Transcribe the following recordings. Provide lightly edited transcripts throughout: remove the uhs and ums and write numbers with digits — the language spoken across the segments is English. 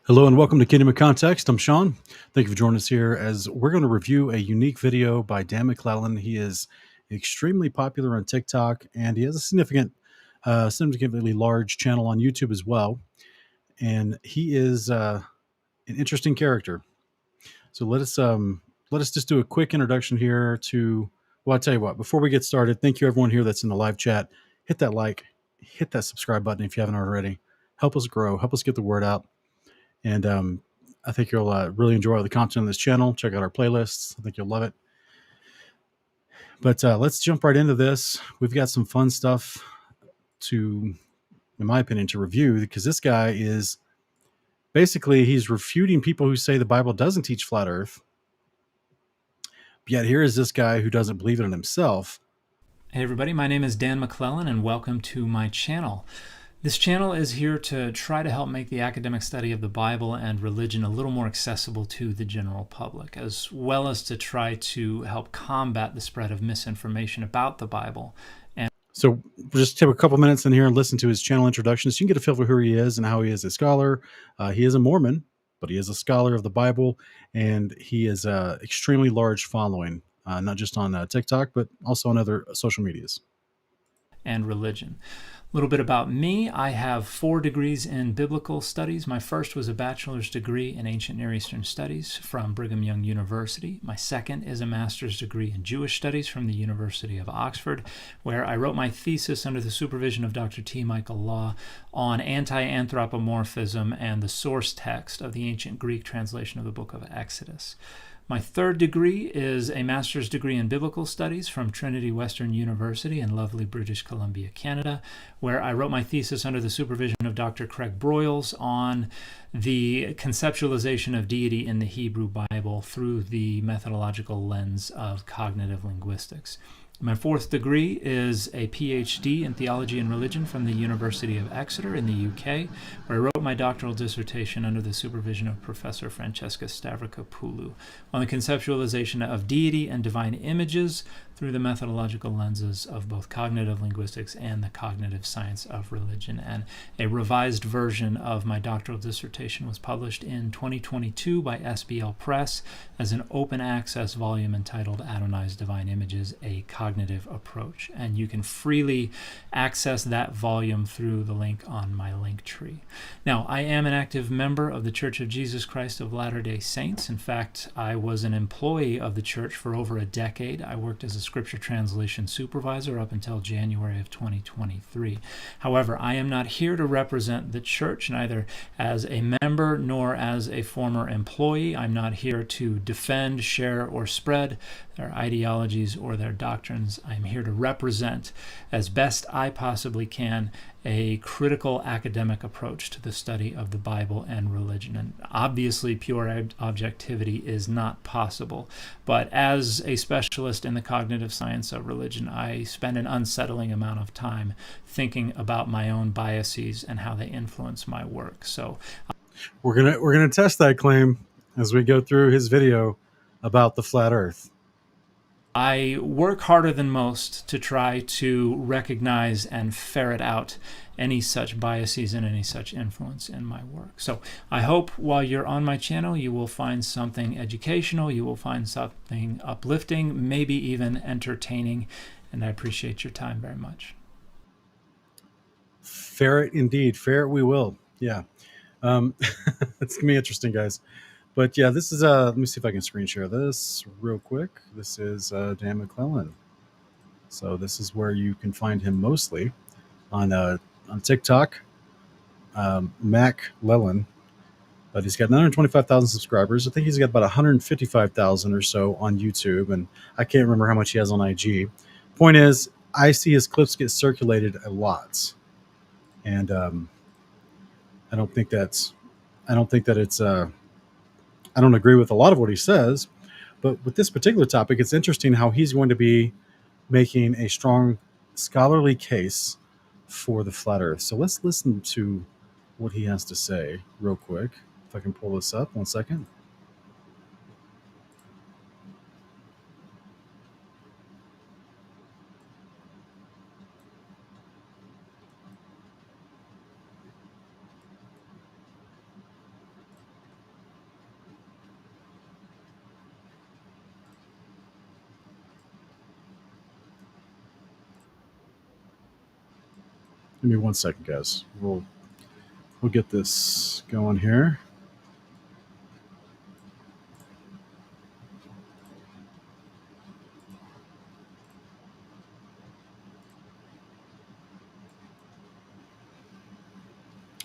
Hello and welcome to Kingdom of Context. I'm Sean. Thank you for joining us here as we're going to review a unique video by Dan Mlelen. He is extremely popular on TikTok and he has a significantly large channel on YouTube as well. And he is an interesting character. So let us just do a quick introduction here to. Well, I'll tell you what. Before we get started, thank you everyone here that's in the live chat. Hit that like, hit that subscribe button if you haven't already. Help us grow. Help us get the word out. And I think you'll really enjoy the content on this channel. Check out our playlists. I think you'll love it. But let's jump right into this. We've got some fun stuff to, in my opinion, to review because this guy is basically he's refuting people who say the Bible doesn't teach flat Earth. Yet here is this guy who doesn't believe it in himself. Hey everybody, my name is Dan Mlelen and welcome to my channel. This channel is here to try to help make the academic study of the Bible and religion a little more accessible to the general public, as well as to try to help combat the spread of misinformation about the Bible. So we'll just take a couple minutes in here and listen to his channel introduction so you can get a feel for who he is and how he is a scholar. He is a Mormon, but he is a scholar of the Bible, and he is an extremely large following, not just on TikTok, but also on other social medias. And religion. A little bit about me. I have 4 degrees in biblical studies. My first was a bachelor's degree in ancient Near Eastern studies from Brigham Young University. My second is a master's degree in Jewish studies from the University of Oxford, where I wrote my thesis under the supervision of Dr. T. Michael Law on anti-anthropomorphism and the source text of the ancient Greek translation of the book of Exodus. My third degree is a master's degree in biblical studies from Trinity Western University in lovely British Columbia, Canada, where I wrote my thesis under the supervision of Dr. Craig Broyles on the conceptualization of deity in the Hebrew Bible through the methodological lens of cognitive linguistics. My fourth degree is a PhD in theology and religion from the University of Exeter in the UK, where I wrote my doctoral dissertation under the supervision of Professor Francesca Stavrakopoulou on the conceptualization of deity and divine images through the methodological lenses of both cognitive linguistics and the cognitive science of religion. And a revised version of my doctoral dissertation was published in 2022 by SBL Press as an open access volume entitled Adonai's Divine Images, A Cognitive Approach. And you can freely access that volume through the link on my link tree. Now, I am an active member of the Church of Jesus Christ of Latter-day Saints. In fact, I was an employee of the church for over a decade. I worked as a scripture translation supervisor up until January of 2023. However, I am not here to represent the church, neither as a member nor as a former employee. I'm not here to defend, share, or spread their ideologies or their doctrines. I'm here to represent, as best I possibly can, a critical academic approach to the study of the Bible and religion. And obviously, pure objectivity is not possible. But as a specialist in the cognitive science of religion, I spend an unsettling amount of time thinking about my own biases and how they influence my work. So We're gonna test that claim as we go through his video about the flat Earth. I work harder than most to try to recognize and ferret out any such biases and any such influence in my work. So I hope while you're on my channel, you will find something educational, you will find something uplifting, maybe even entertaining, and I appreciate your time very much. Ferret indeed. Ferret we will. Yeah. It's gonna be interesting, guys. But yeah, this is let me see if I can screen share this real quick. This is Dan Mlelen. So this is where you can find him mostly on TikTok, Mac Lelen. But he's got 925,000 subscribers. I think he's got about 155,000 or so on YouTube, and I can't remember how much he has on IG. Point is, I see his clips get circulated a lot, and I don't think that it's I don't agree with a lot of what he says, but with this particular topic, it's interesting how he's going to be making a strong scholarly case for the flat Earth. So let's listen to what he has to say real quick. If I can pull this up, 1 second. Give me 1 second, guys. We'll get this going here.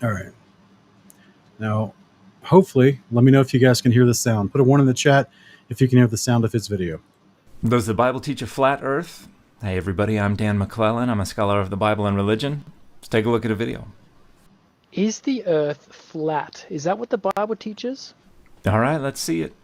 All right. Now, hopefully, let me know if you guys can hear the sound. Put a 1 in the chat if you can hear the sound of its video. Does the Bible teach a flat earth? Hey everybody, I'm Dan Mlelen. I'm a scholar of the Bible and religion. Let's take a look at a video. Is the earth flat? Is that what the Bible teaches? All right, let's see it.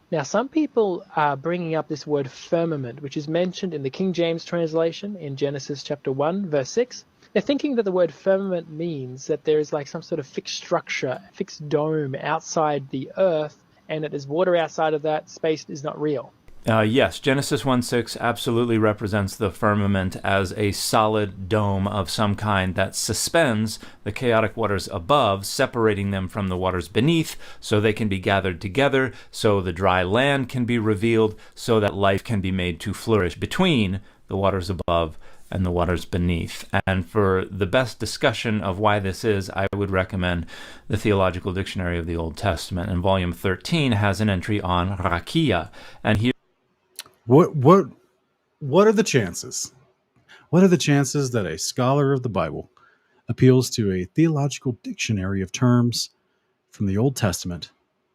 Now, some people are bringing up this word firmament, which is mentioned in the King James translation in Genesis chapter 1, verse 6. They're thinking that the word firmament means that there is like some sort of fixed structure, fixed dome outside the earth, and that there's water outside of that. Space is not real. Yes, Genesis 1:6 absolutely represents the firmament as a solid dome of some kind that suspends the chaotic waters above, separating them from the waters beneath, so they can be gathered together, so the dry land can be revealed, so that life can be made to flourish between the waters above and the waters beneath. And for the best discussion of why this is, I would recommend the Theological Dictionary of the Old Testament. And volume 13 has an entry on rakia. And here What are the chances? What are the chances that a scholar of the Bible appeals to a theological dictionary of terms from the Old Testament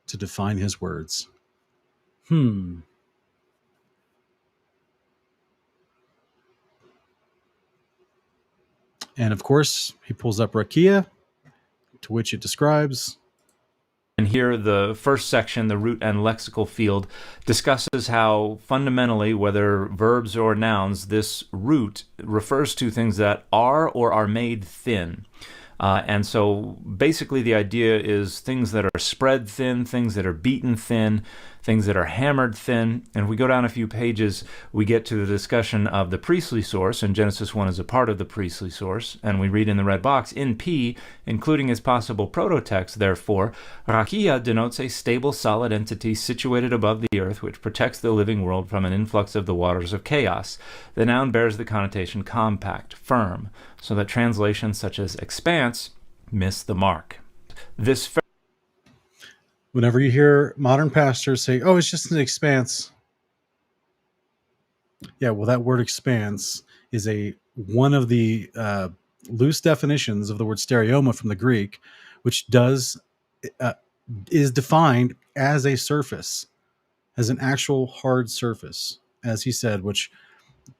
to define his words? And of course, he pulls up rakia, to which it describes. And here, the first section, the root and lexical field, discusses how fundamentally, whether verbs or nouns, this root refers to things that are or are made thin. And so basically the idea is things that are spread thin, things that are beaten thin, things that are hammered thin. And if we go down a few pages, we get to the discussion of the priestly source, and Genesis 1 is a part of the priestly source. And we read in the red box, in P, including as possible prototext, therefore, rakia denotes a stable, solid entity situated above the earth, which protects the living world from an influx of the waters of chaos. The noun bears the connotation compact, firm, so that translations such as expanse miss the mark. Whenever you hear modern pastors say, "Oh, it's just an expanse," yeah, well, that word "expanse" is one of the loose definitions of the word stereoma from the Greek, which is defined as a surface, as an actual hard surface, as he said, which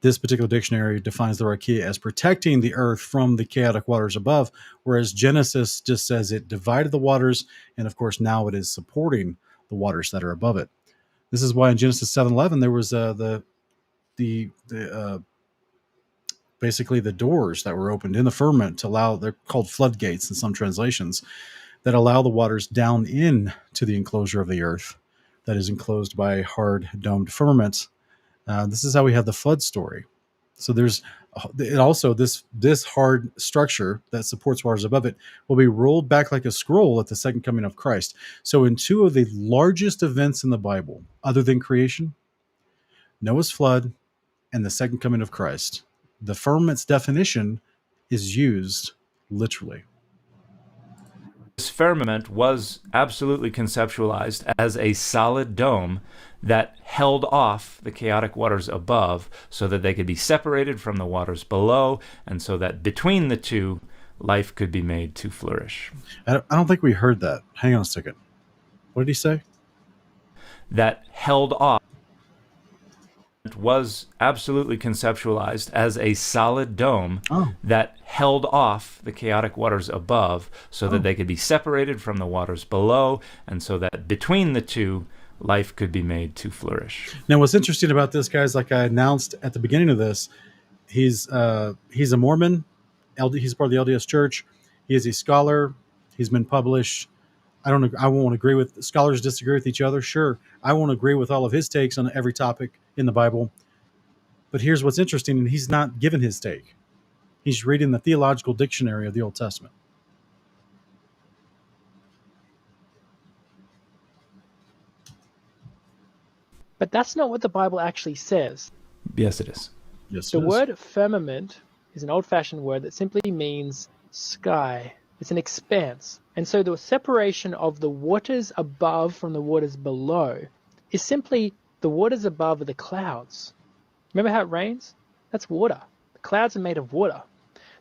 this particular dictionary defines the rakia as protecting the earth from the chaotic waters above, whereas Genesis just says it divided the waters, and of course now it is supporting the waters that are above it. This is why in Genesis 7:11 there was basically the doors that were opened in the firmament to allow, they're called floodgates in some translations, that allow the waters down in to the enclosure of the earth that is enclosed by hard domed firmament. This is how we have the flood story. So there's also this hard structure that supports waters above it will be rolled back like a scroll at the second coming of Christ. So in two of the largest events in the Bible, other than creation, Noah's flood and the second coming of Christ, the firmament's definition is used literally. This firmament was absolutely conceptualized as a solid dome that held off the chaotic waters above so that they could be separated from the waters below, and so that between the two, life could be made to flourish. I don't think we heard that. Hang on a second. What did he say? That held off was absolutely conceptualized as a solid dome that held off the chaotic waters above so that they could be separated from the waters below, and so that between the two, life could be made to flourish. Now, what's interesting about this, guys, like I announced at the beginning of this, he's a Mormon. He's part of the LDS Church. He is a scholar. He's been published. I won't agree with scholars. Disagree with each other. Sure, I won't agree with all of his takes on every topic in the Bible. But here's what's interesting, and he's not given his take. He's reading the Theological Dictionary of the Old Testament. But that's not what the Bible actually says. Yes, it is. Yes, The word firmament is an old-fashioned word that simply means sky. It's an expanse. And so the separation of the waters above from the waters below is simply the waters above are the clouds. Remember how it rains? That's water. The clouds are made of water.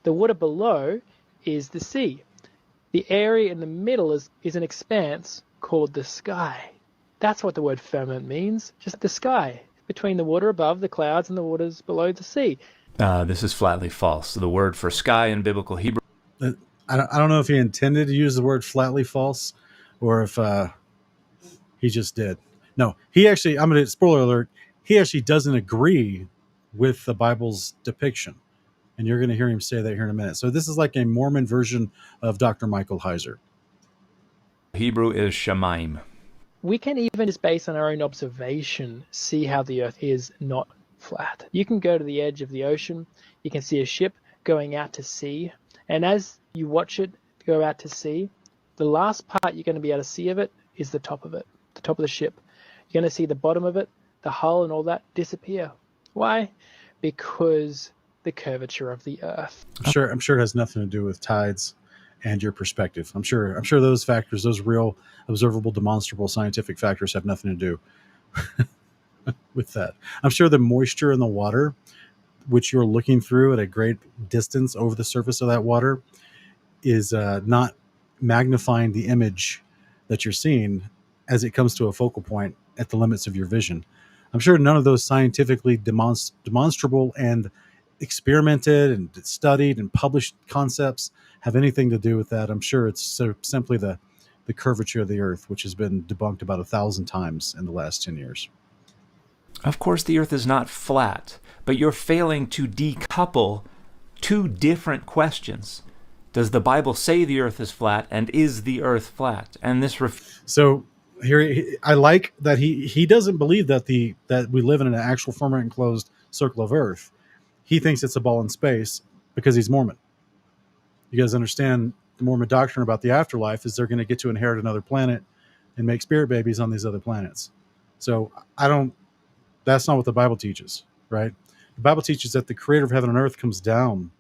The water below is the sea. The area in the middle is an expanse called the sky. That's what the word firmament means, just the sky, between the water above the clouds and the waters below the sea. This is flatly false. The word for sky in biblical Hebrew. I don't know if he intended to use the word flatly false or if he just did. No, he actually, I'm going to, spoiler alert, he actually doesn't agree with the Bible's depiction. And you're going to hear him say that here in a minute. So this is like a Mormon version of Dr. Michael Heiser. Hebrew is Shemaim. We can even, just based on our own observation, see how the earth is not flat. You can go to the edge of the ocean, you can see a ship going out to sea, and as you watch it go out to sea, the last part you're going to be able to see of it is the top of it, the top of the ship. You're going to see the bottom of it, the hull and all that disappear. Why? Because the curvature of the earth. I'm sure it has nothing to do with tides and your perspective. I'm sure those factors, those real observable, demonstrable scientific factors have nothing to do with that. I'm sure the moisture in the water, which you're looking through at a great distance over the surface of that water, is not magnifying the image that you're seeing as it comes to a focal point at the limits of your vision. I'm sure none of those scientifically demonstrable and experimented and studied and published concepts have anything to do with that. I'm sure it's simply the curvature of the earth, which has been debunked about 1,000 times in the last 10 years. Of course, the earth is not flat, but you're failing to decouple two different questions. Does the Bible say the earth is flat, and is the earth flat? And this so here, I like that he doesn't believe that that we live in an actual firmament enclosed circle of earth. He thinks it's a ball in space because he's Mormon. You guys understand the Mormon doctrine about the afterlife is they're going to get to inherit another planet and make spirit babies on these other planets. So that's not what the Bible teaches, right? The Bible teaches that the creator of heaven and earth comes down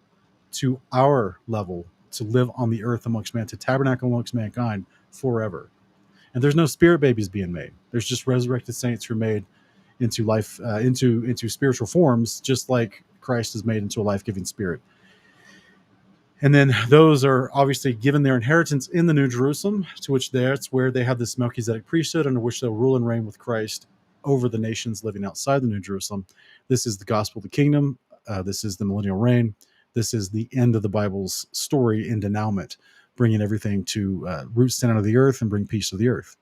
to our level to live on the earth amongst man, to tabernacle amongst mankind forever. And there's no spirit babies being made. There's just resurrected saints who are made into life, into spiritual forms, just like Christ is made into a life-giving spirit. And then those are obviously given their inheritance in the New Jerusalem, to which that's where they have this Melchizedek priesthood under which they'll rule and reign with Christ over the nations living outside the New Jerusalem. This is the gospel of the kingdom. This is the millennial reign. This is the end of the Bible's story in denouement, bringing everything to root sin out of the earth and bring peace to the earth.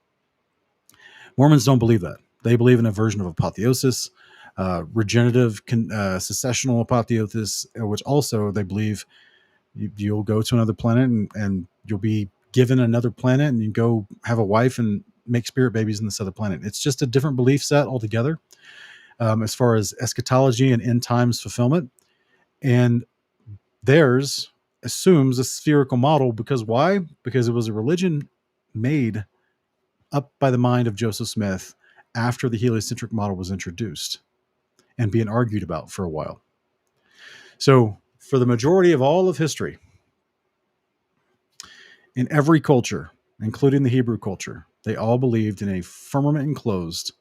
Mormons don't believe that. They believe in a version of apotheosis, regenerative, successional apotheosis, which also they believe you'll go to another planet and you'll be given another planet and you go have a wife and make spirit babies in this other planet. It's just a different belief set altogether as far as eschatology and end times fulfillment. And theirs assumes a spherical model because why? Because it was a religion made up by the mind of Joseph Smith after the heliocentric model was introduced and being argued about for a while. So for the majority of all of history, in every culture, including the Hebrew culture, they all believed in a firmament enclosed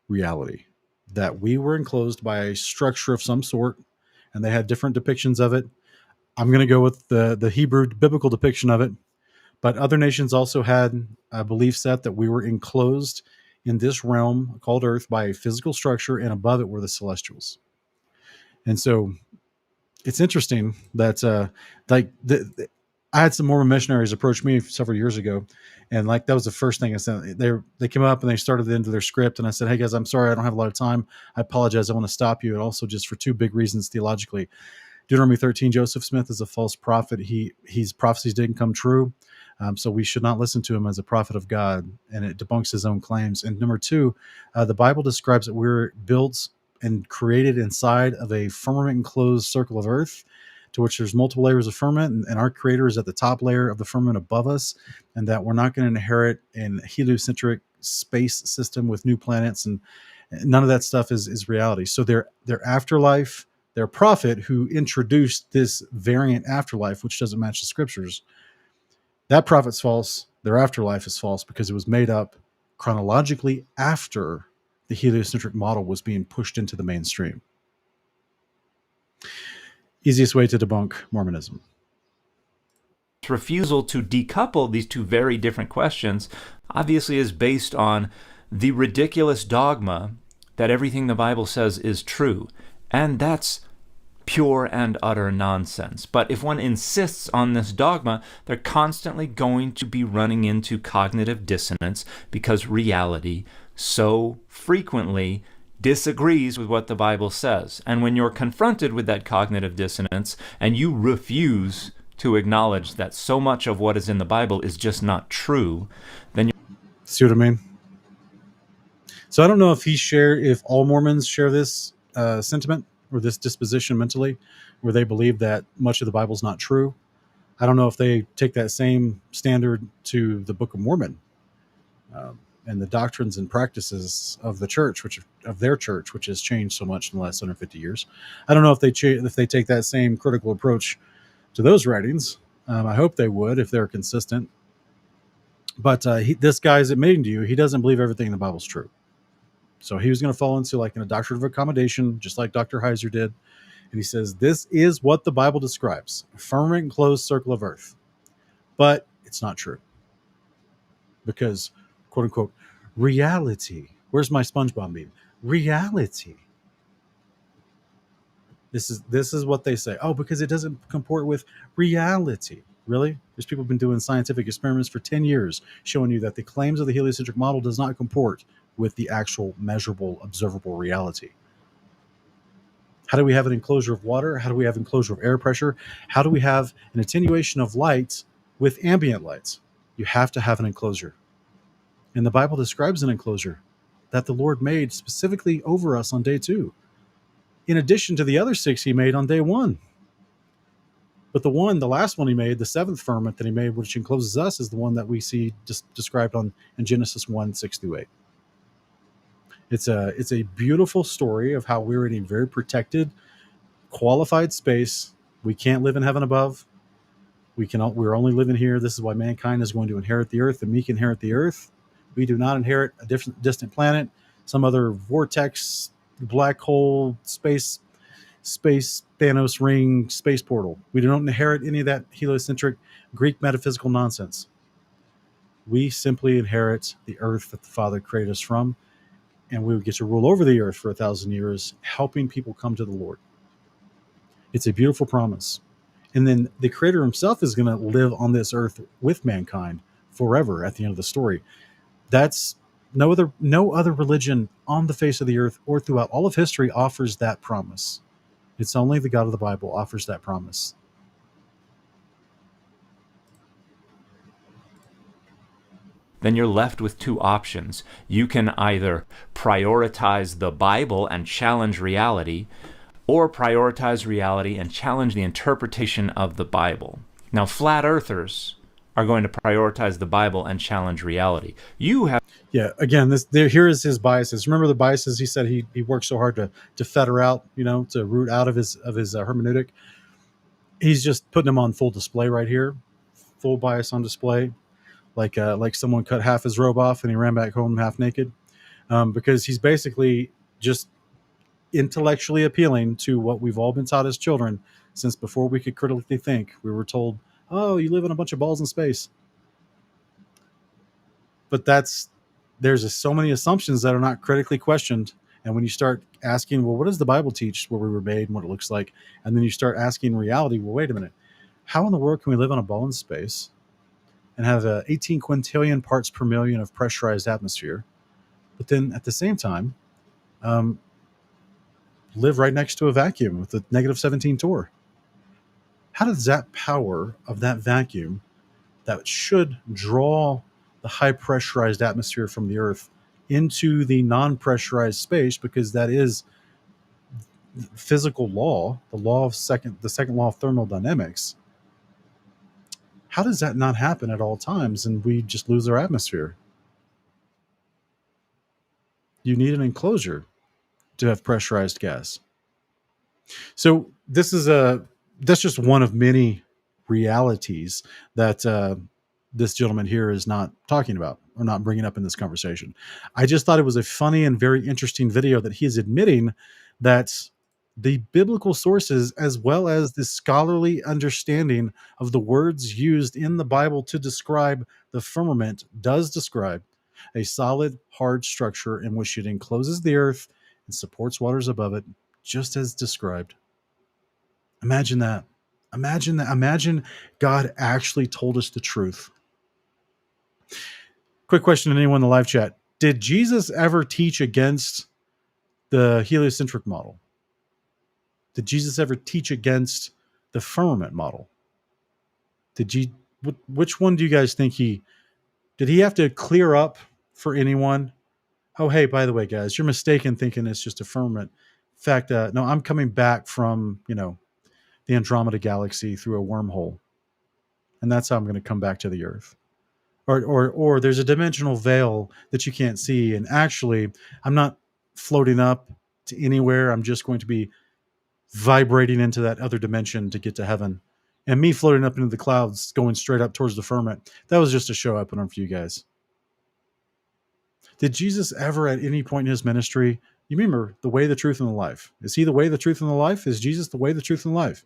reality, that we were enclosed by a structure of some sort, and they had different depictions of it. I'm going to go with the Hebrew biblical depiction of it, but other nations also had a belief set that we were enclosed in this realm called Earth by a physical structure, and above it were the celestials. And so it's interesting that I had some Mormon missionaries approach me several years ago, and that was the first thing I said. They came up and they started the end of their script, and I said, "Hey guys, I'm sorry, I don't have a lot of time. I apologize. I want to stop you, and also just for two big reasons theologically. Deuteronomy 13, Joseph Smith is a false prophet. His prophecies didn't come true, so we should not listen to him as a prophet of God, and it debunks his own claims. And number two, the Bible describes that we're built and created inside of a firmament enclosed circle of earth, to which there's multiple layers of firmament, and our creator is at the top layer of the firmament above us, and that we're not going to inherit an heliocentric space system with new planets, and none of that stuff is reality. So their afterlife, their prophet who introduced this variant afterlife, which doesn't match the scriptures, that prophet's false. Their afterlife is false because it was made up chronologically after the heliocentric model was being pushed into the mainstream. Easiest way to debunk Mormonism. Refusal to decouple these two very different questions obviously is based on the ridiculous dogma that everything the Bible says is true. And that's pure and utter nonsense. But if one insists on this dogma, they're constantly going to be running into cognitive dissonance because reality so frequently disagrees with what the Bible says. And when you're confronted with that cognitive dissonance and you refuse to acknowledge that so much of what is in the Bible is just not true, then see what I mean? So I don't know if all Mormons share this sentiment or this disposition mentally, where they believe that much of the Bible is not true. I don't know if they take that same standard to the Book of Mormon and the doctrines and practices of the church, which has changed so much in the last 150 years. I don't know if they take that same critical approach to those writings. I hope they would if they're consistent. But this guy's admitting to you he doesn't believe everything in the Bible is true. So he was going to fall into like a doctrine of accommodation, just like Dr. Heiser did. And he says, this is what the Bible describes, a firmament enclosed circle of earth. But it's not true. Because, quote unquote, reality. Where's my SpongeBob meme? Reality. This is what they say. Oh, because it doesn't comport with reality. Really? There's people who've been doing scientific experiments for 10 years showing you that the claims of the heliocentric model does not comport with the actual measurable, observable reality. How do we have an enclosure of water? How do we have enclosure of air pressure? How do we have an attenuation of light with ambient lights? You have to have an enclosure. And the Bible describes an enclosure that the Lord made specifically over us on day 2, in addition to the other 6 he made on day 1. But the last one he made, the 7th firmament that he made, which encloses us, is the one that we see described in Genesis 1, 6-8. It's a beautiful story of how we're in a very protected, qualified space. We can't live in heaven above. We're only living here. This is why mankind is going to inherit the earth, and we can inherit the earth. We do not inherit a distant planet, some other vortex, black hole, space Thanos ring, space portal. We don't inherit any of that heliocentric Greek metaphysical nonsense. We simply inherit the earth that the Father created us from, and we would get to rule over the earth for 1,000 years, helping people come to the Lord. It's a beautiful promise. And then the Creator himself is going to live on this earth with mankind forever at the end of the story. That's no other religion on the face of the earth or throughout all of history offers that promise. It's only the God of the Bible offers that promise. then you're left with two options. You can either prioritize the Bible and challenge reality, or prioritize reality and challenge the interpretation of the Bible. Now, flat earthers are going to prioritize the Bible and challenge reality. Yeah, again, here is his biases. Remember the biases he said he worked so hard to fetter out, to root out of his hermeneutic. He's just putting them on full display right here, full bias on display, like someone cut half his robe off and he ran back home half naked, because he's basically just intellectually appealing to what we've all been taught as children since before we could critically think. We were told, "Oh, you live in a bunch of balls in space," but there's just so many assumptions that are not critically questioned. And when you start asking, well, what does the Bible teach where we were made and what it looks like? And then you start asking reality, well, wait a minute. How in the world can we live on a ball in space and have 18 quintillion parts per million of pressurized atmosphere, but then at the same time live right next to a vacuum with a negative 17 torr? How does that power of that vacuum that should draw the high pressurized atmosphere from the Earth into the non-pressurized space, because that is physical law, the second law of thermodynamics, how does that not happen at all times and we just lose our atmosphere? You need an enclosure to have pressurized gas. So that's just one of many realities that this gentleman here is not talking about or not bringing up in this conversation. I just thought it was a funny and very interesting video that he is admitting that the biblical sources, as well as the scholarly understanding of the words used in the Bible to describe the firmament, does describe a solid, hard structure in which it encloses the earth and supports waters above it, just as described. Imagine that. Imagine that. Imagine God actually told us the truth. Quick question to anyone in the live chat. Did Jesus ever teach against the heliocentric model? Did Jesus ever teach against the firmament model? Which one do you guys think did he have to clear up for anyone? Oh, hey, by the way, guys, you're mistaken thinking it's just a firmament. In fact, no, I'm coming back from, the Andromeda galaxy through a wormhole. And that's how I'm going to come back to the earth. Or there's a dimensional veil that you can't see. And actually, I'm not floating up to anywhere. I'm just going to be vibrating into that other dimension to get to heaven. And me floating up into the clouds, going straight up towards the firmament. That was just a show I put on for you guys. Did Jesus ever at any point in his ministry, you remember the way, the truth, and the life? Is he the way, the truth, and the life? Is Jesus the way, the truth, and the life?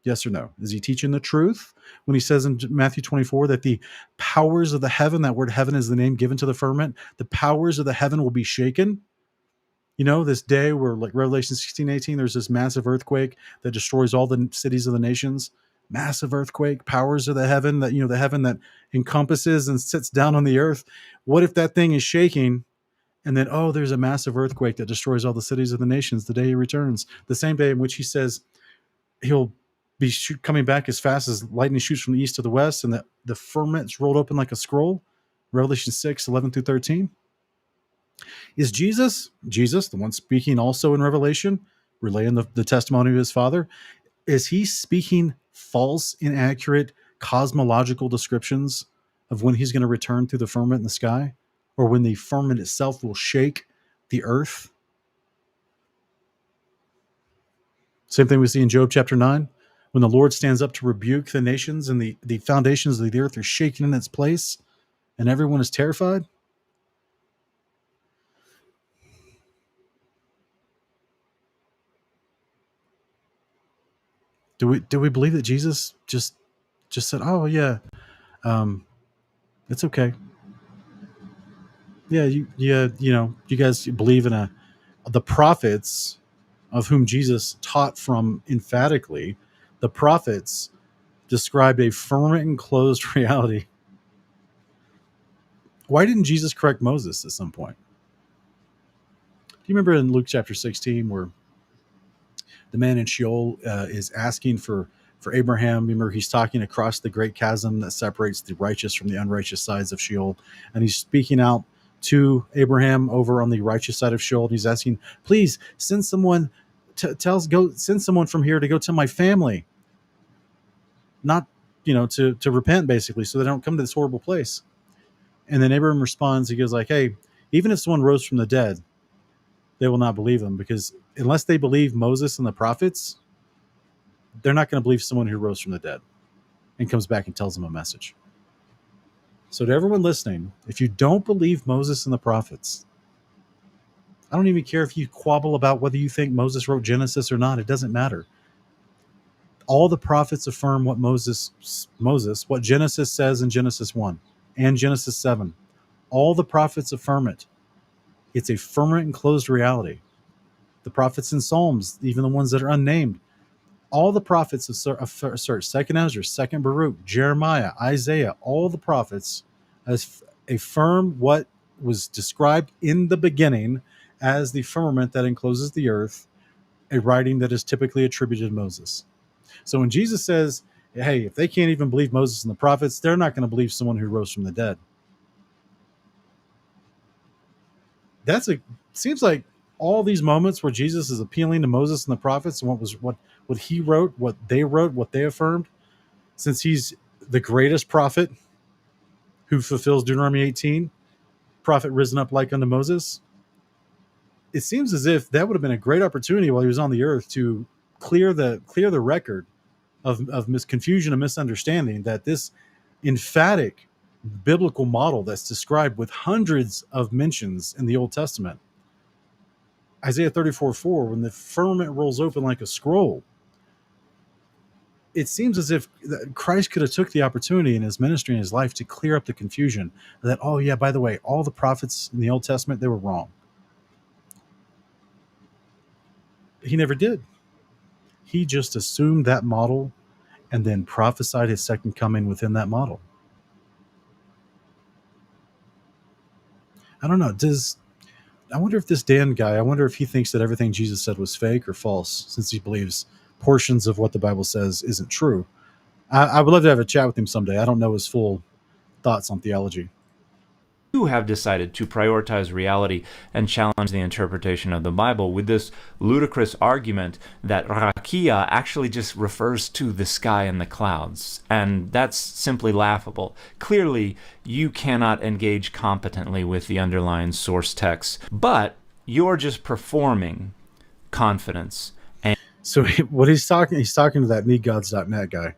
Yes or no? Is he teaching the truth when he says in Matthew 24 that the powers of the heaven, that word heaven is the name given to the firmament, the powers of the heaven will be shaken? This day where, like Revelation 16:18, there's this massive earthquake that destroys all the cities of the nations. Massive earthquake, powers of the heaven, that the heaven that encompasses and sits down on the earth. What if that thing is shaking and then, there's a massive earthquake that destroys all the cities of the nations the day he returns, the same day in which he says he'll be coming back as fast as lightning shoots from the east to the west, and the firmament's rolled open like a scroll. Revelation 6:11-13. Is Jesus, the one speaking also in Revelation, relaying the testimony of his Father, is he speaking false, inaccurate, cosmological descriptions of when he's going to return through the firmament in the sky, or when the firmament itself will shake the earth? Same thing we see in Job chapter 9, when the Lord stands up to rebuke the nations and the foundations of the earth are shaken in its place and everyone is terrified. Do we believe that Jesus just said, "Oh yeah, it's okay. Yeah, you guys believe in the prophets of whom Jesus taught from emphatically. The prophets described a firmament enclosed reality. Why didn't Jesus correct Moses at some point? Do you remember in Luke chapter 16 where the man in Sheol is asking for Abraham? Remember, he's talking across the great chasm that separates the righteous from the unrighteous sides of Sheol, and he's speaking out to Abraham over on the righteous side of Sheol. And he's asking, please send someone send someone from here to go to my family, not to repent, basically, so they don't come to this horrible place. And then Abraham responds, he goes like, hey, even if someone rose from the dead, they will not believe them, because unless they believe Moses and the prophets, they're not going to believe someone who rose from the dead and comes back and tells them a message. So to everyone listening, if you don't believe Moses and the prophets, I don't even care if you quabble about whether you think Moses wrote Genesis or not. It doesn't matter. All the prophets affirm what what Genesis says in Genesis 1 and Genesis 7. All the prophets affirm it. It's a firmament enclosed reality. The prophets in Psalms, even the ones that are unnamed, all the prophets assert, 2nd Ezra, 2nd Baruch, Jeremiah, Isaiah, all the prophets affirm what was described in the beginning as the firmament that encloses the earth, a writing that is typically attributed to Moses. So when Jesus says, hey, if they can't even believe Moses and the prophets, they're not going to believe someone who rose from the dead. Seems like all these moments where Jesus is appealing to Moses and the prophets and what he wrote, what they affirmed, since he's the greatest prophet who fulfills Deuteronomy 18, prophet risen up like unto Moses. It seems as if that would have been a great opportunity while he was on the earth to clear the record of confusion and misunderstanding that this emphatic biblical model that's described with hundreds of mentions in the Old Testament. Isaiah 34:4, when the firmament rolls open like a scroll, it seems as if Christ could have took the opportunity in his ministry and his life to clear up the confusion that, oh yeah, by the way, all the prophets in the Old Testament, they were wrong. He never did. He just assumed that model and then prophesied his second coming within that model. I don't know. I wonder if this Dan guy, I wonder if he thinks that everything Jesus said was fake or false, since he believes portions of what the Bible says isn't true. I would love to have a chat with him someday. I don't know his full thoughts on theology. You have decided to prioritize reality and challenge the interpretation of the Bible with this ludicrous argument that rakia actually just refers to the sky and the clouds, and that's simply laughable. Clearly, you cannot engage competently with the underlying source text, but you're just performing confidence. So what he's talking to that needgods.net guy.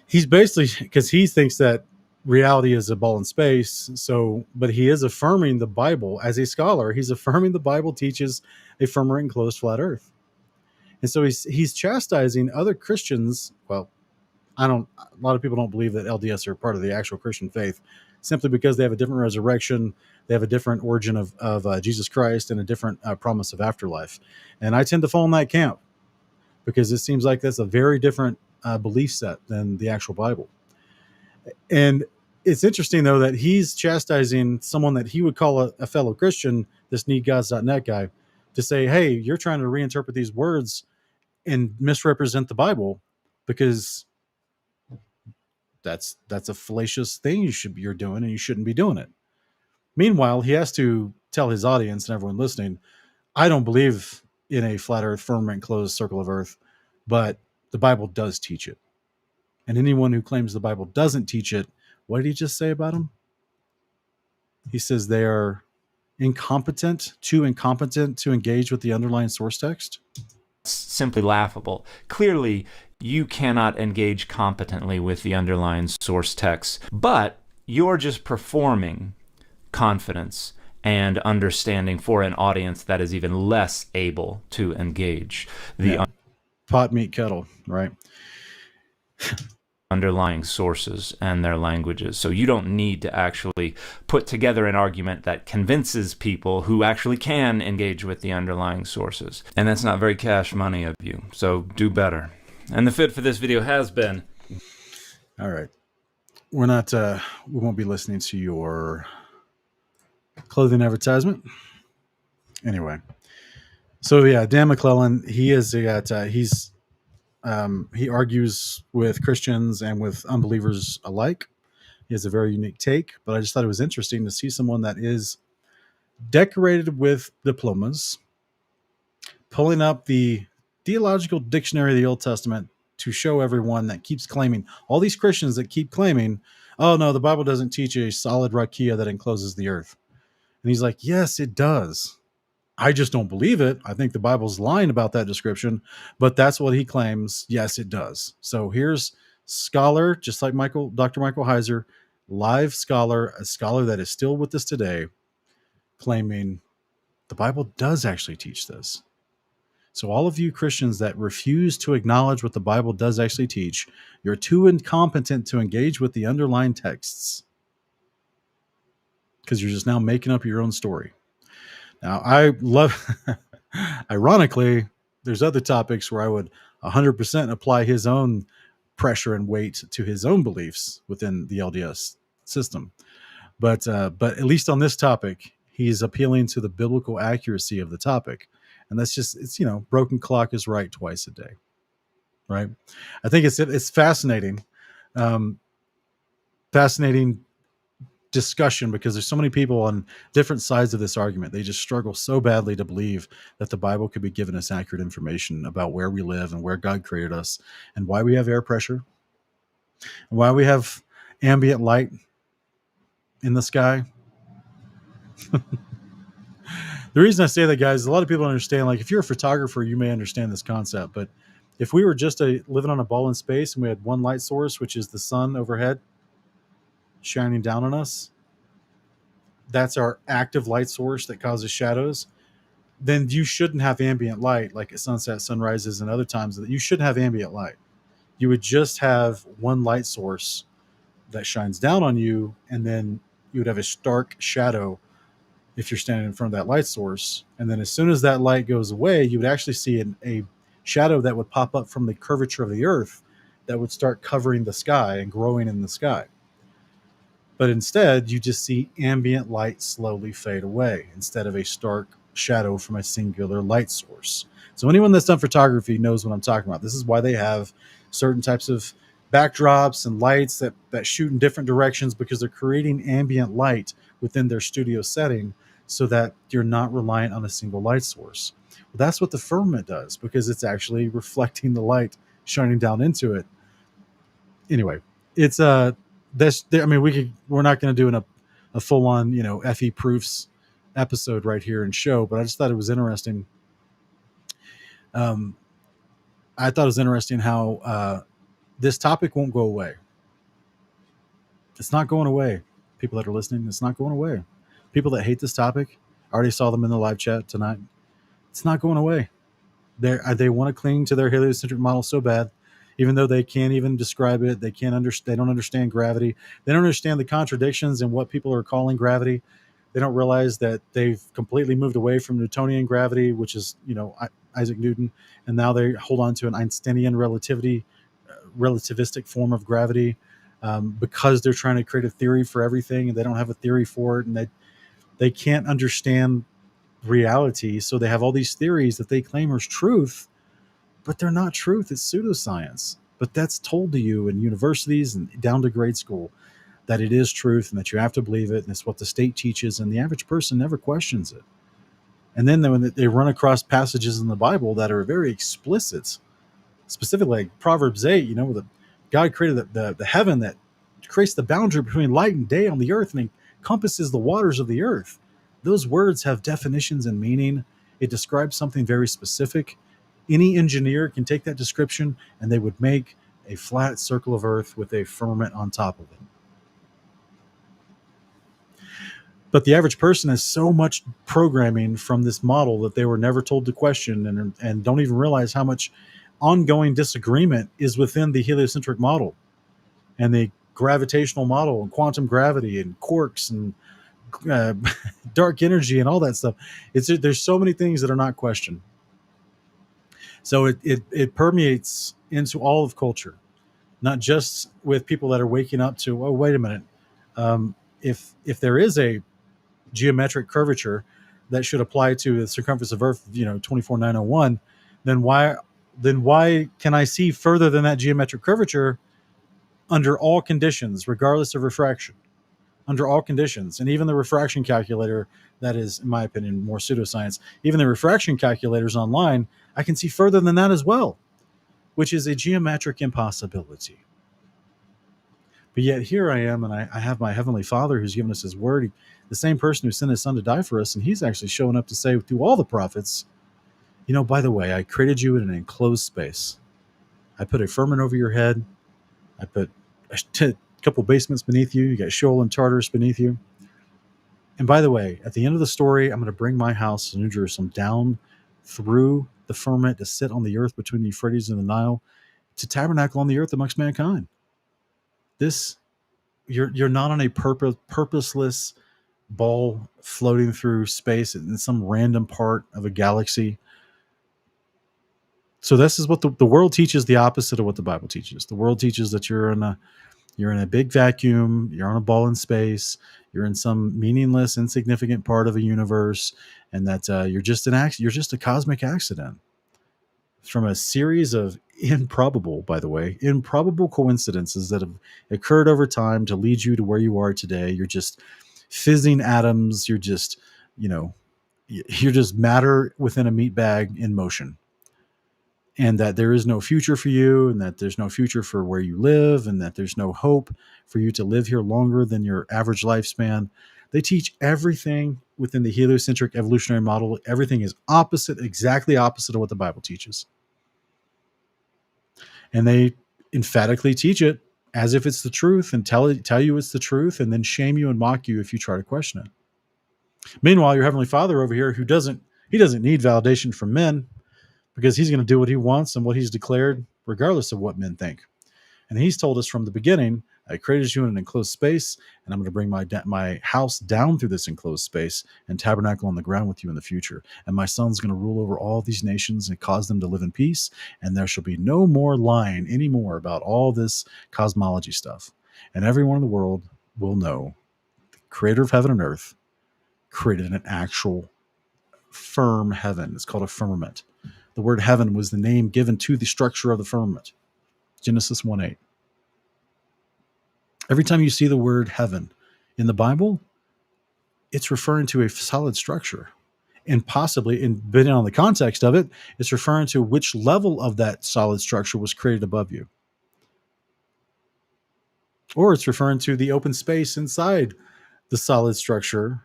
He's basically, because he thinks that reality is a ball in space. So, but he is affirming the Bible as a scholar. He's affirming the Bible teaches a firmament enclosed flat earth. And so he's chastising other Christians. Well, a lot of people don't believe that LDS are part of the actual Christian faith simply because they have a different resurrection. They have a different origin of Jesus Christ and a different promise of afterlife. And I tend to fall in that camp because it seems like that's a very different belief set than the actual Bible. And it's interesting, though, that he's chastising someone that he would call a fellow Christian, this needgods.net guy, to say, hey, you're trying to reinterpret these words and misrepresent the Bible because that's a fallacious thing you're doing, and you shouldn't be doing it. Meanwhile, he has to tell his audience and everyone listening, I don't believe in a flat earth, firmament closed circle of earth, but the Bible does teach it. And anyone who claims the Bible doesn't teach it, what did he just say about them? He says they are incompetent to engage with the underlying source text. Simply laughable. Clearly, you cannot engage competently with the underlying source text, but you're just performing confidence and understanding for an audience that is even less able to engage the pot, meat, kettle, right? underlying sources and their languages. So you don't need to actually put together an argument that convinces people who actually can engage with the underlying sources. And that's not very cash money of you. So do better. And the fit for this video has been... All right. We won't be listening to your clothing advertisement. Anyway. So yeah, Dan Mlelen, he argues with Christians and with unbelievers alike. He has a very unique take, but I just thought it was interesting to see someone that is decorated with diplomas pulling up the Theological Dictionary of the Old Testament to show everyone that keeps claiming, all these Christians that keep claiming, oh no, the Bible doesn't teach a solid rakia that encloses the earth. And he's like, yes, it does. I just don't believe it. I think the Bible's lying about that description, but that's what he claims. Yes, it does. So here's scholar, just like Dr. Michael Heiser, live scholar, a scholar that is still with us today, claiming the Bible does actually teach this. So all of you Christians that refuse to acknowledge what the Bible does actually teach, you're too incompetent to engage with the underlying texts because you're just now making up your own story. Now, I love, ironically, there's other topics where I would 100% apply his own pressure and weight to his own beliefs within the LDS system. But at least on this topic, he's appealing to the biblical accuracy of the topic. And that's just, it's, broken clock is right twice a day, right? I think it's fascinating, fascinating discussion because there's so many people on different sides of this argument. They just struggle so badly to believe that the Bible could be giving us accurate information about where we live and where God created us and why we have air pressure and why we have ambient light in the sky. The reason I say that, guys, a lot of people understand, like, if you're a photographer, you may understand this concept, but if we were just living on a ball in space and we had one light source, which is the sun overhead shining down on us, that's our active light source that causes shadows, then you shouldn't have ambient light like at sunset, sunrises, and other times. That you shouldn't have ambient light. You would just have one light source that shines down on you, and then you would have a stark shadow if you're standing in front of that light source. And then as soon as that light goes away, you would actually see a shadow that would pop up from the curvature of the earth that would start covering the sky and growing in the sky. But instead, you just see ambient light slowly fade away instead of a stark shadow from a singular light source. So anyone that's done photography knows what I'm talking about. This is why they have certain types of backdrops and lights that shoot in different directions, because they're creating ambient light within their studio setting so that you're not reliant on a single light source. Well, that's what the firmament does, because it's actually reflecting the light shining down into it. Anyway, it's that's, I mean, we're not going to do a full on, FE proofs episode right here and show, but I just thought it was interesting. I thought it was interesting how this topic won't go away. It's not going away. People that are listening, it's not going away. People that hate this topic, I already saw them in the live chat tonight. It's not going away. They want to cling to their heliocentric model so bad, even though they can't even describe it. They don't understand gravity. They don't understand the contradictions in what people are calling gravity. They don't realize that they've completely moved away from Newtonian gravity, which is, Isaac Newton, and now they hold on to an Einsteinian relativistic form of gravity, because they're trying to create a theory for everything, and they don't have a theory for it, and they can't understand reality. So they have all these theories that they claim are truth, but they're not truth. It's pseudoscience. But that's told to you in universities and down to grade school, that it is truth and that you have to believe it, and it's what the state teaches, and the average person never questions it. And then when they run across passages in the Bible that are very explicit, specifically like Proverbs 8, where God created the heaven that creates the boundary between light and day on the earth and encompasses the waters of the earth. Those words have definitions and meaning. It describes something very specific. Any engineer can take that description and they would make a flat circle of earth with a firmament on top of it. But the average person has so much programming from this model that they were never told to question, and don't even realize how much ongoing disagreement is within the heliocentric model and the gravitational model and quantum gravity and quarks and dark energy and all that stuff. There's so many things that are not questioned. So it permeates into all of culture, not just with people that are waking up to, oh, wait a minute. If there is a geometric curvature that should apply to the circumference of Earth, 24,901, then why can I see further than that geometric curvature under all conditions, regardless of refraction? Under all conditions, and even the refraction calculator, that is, in my opinion, more pseudoscience, even the refraction calculators online, I can see further than that as well, which is a geometric impossibility. But yet here I am, and I have my Heavenly Father who's given us His Word, the same person who sent His Son to die for us, and He's actually showing up to say through all the prophets, by the way, I created you in an enclosed space. I put a firmament over your head. I put a couple basements beneath you. You got Sheol and Tartarus beneath you. And by the way, at the end of the story, I'm going to bring my house, New Jerusalem, down through the firmament to sit on the earth between the Euphrates and the Nile, to tabernacle on the earth amongst mankind. You're not on a purposeless ball floating through space in some random part of a galaxy. So this is what the world teaches, the opposite of what the Bible teaches. The world teaches that you're in a big vacuum, you're on a ball in space, you're in some meaningless, insignificant part of a universe, and that you're just a cosmic accident from a series of improbable coincidences that have occurred over time to lead you to where you are today. You're just fizzing atoms. You're just matter within a meat bag in motion. And that there is no future for you, and that there's no future for where you live, and that there's no hope for you to live here longer than your average lifespan. They teach everything within the heliocentric evolutionary model. Everything is opposite, exactly opposite of what the Bible teaches. And they emphatically teach it as if it's the truth and tell you it's the truth, and then shame you and mock you if you try to question it. Meanwhile, your Heavenly Father over here, he doesn't need validation from men, because he's going to do what he wants and what he's declared, regardless of what men think. And he's told us from the beginning, I created you in an enclosed space, and I'm going to bring my house down through this enclosed space and tabernacle on the ground with you in the future. And my son's going to rule over all these nations and cause them to live in peace. And there shall be no more lying anymore about all this cosmology stuff. And everyone in the world will know the creator of heaven and earth created an actual firm heaven. It's called a firmament. The word heaven was the name given to the structure of the firmament. Genesis 1:8. Every time you see the word heaven in the Bible, it's referring to a solid structure. And possibly, and depending on the context of it, it's referring to which level of that solid structure was created above you. Or it's referring to the open space inside the solid structure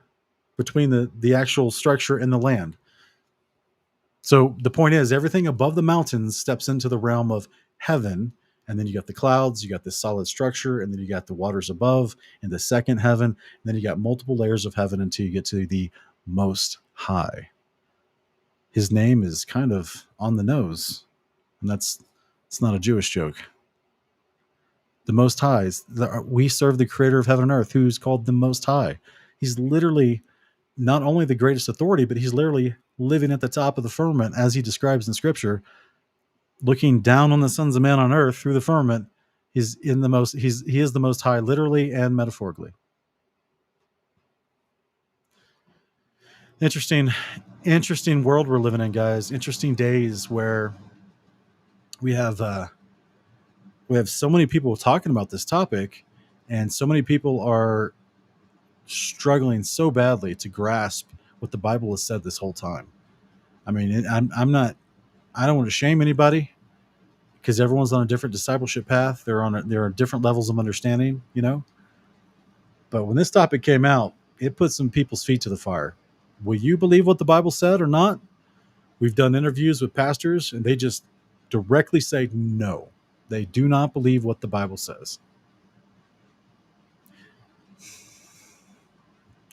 between the actual structure and the land. So the point is, everything above the mountains steps into the realm of heaven. And then you got the clouds, you got this solid structure, and then you got the waters above in the second heaven. And then you got multiple layers of heaven until you get to the Most High. His name is kind of on the nose, and it's not a Jewish joke. The Most High, we serve the creator of heaven and earth, who's called the Most High. He's literally not only the greatest authority, but he's literally living at the top of the firmament, as he describes in Scripture, looking down on the sons of men on earth through the firmament. He is the Most High, literally and metaphorically. Interesting world we're living in, guys. Interesting days where we have so many people talking about this topic, and so many people are struggling so badly to grasp what the Bible has said this whole time. I mean, I don't want to shame anybody, because everyone's on a different discipleship path. There are different levels of understanding, But when this topic came out, it put some people's feet to the fire. Will you believe what the Bible said or not? We've done interviews with pastors, and they just directly say no. They do not believe what the Bible says.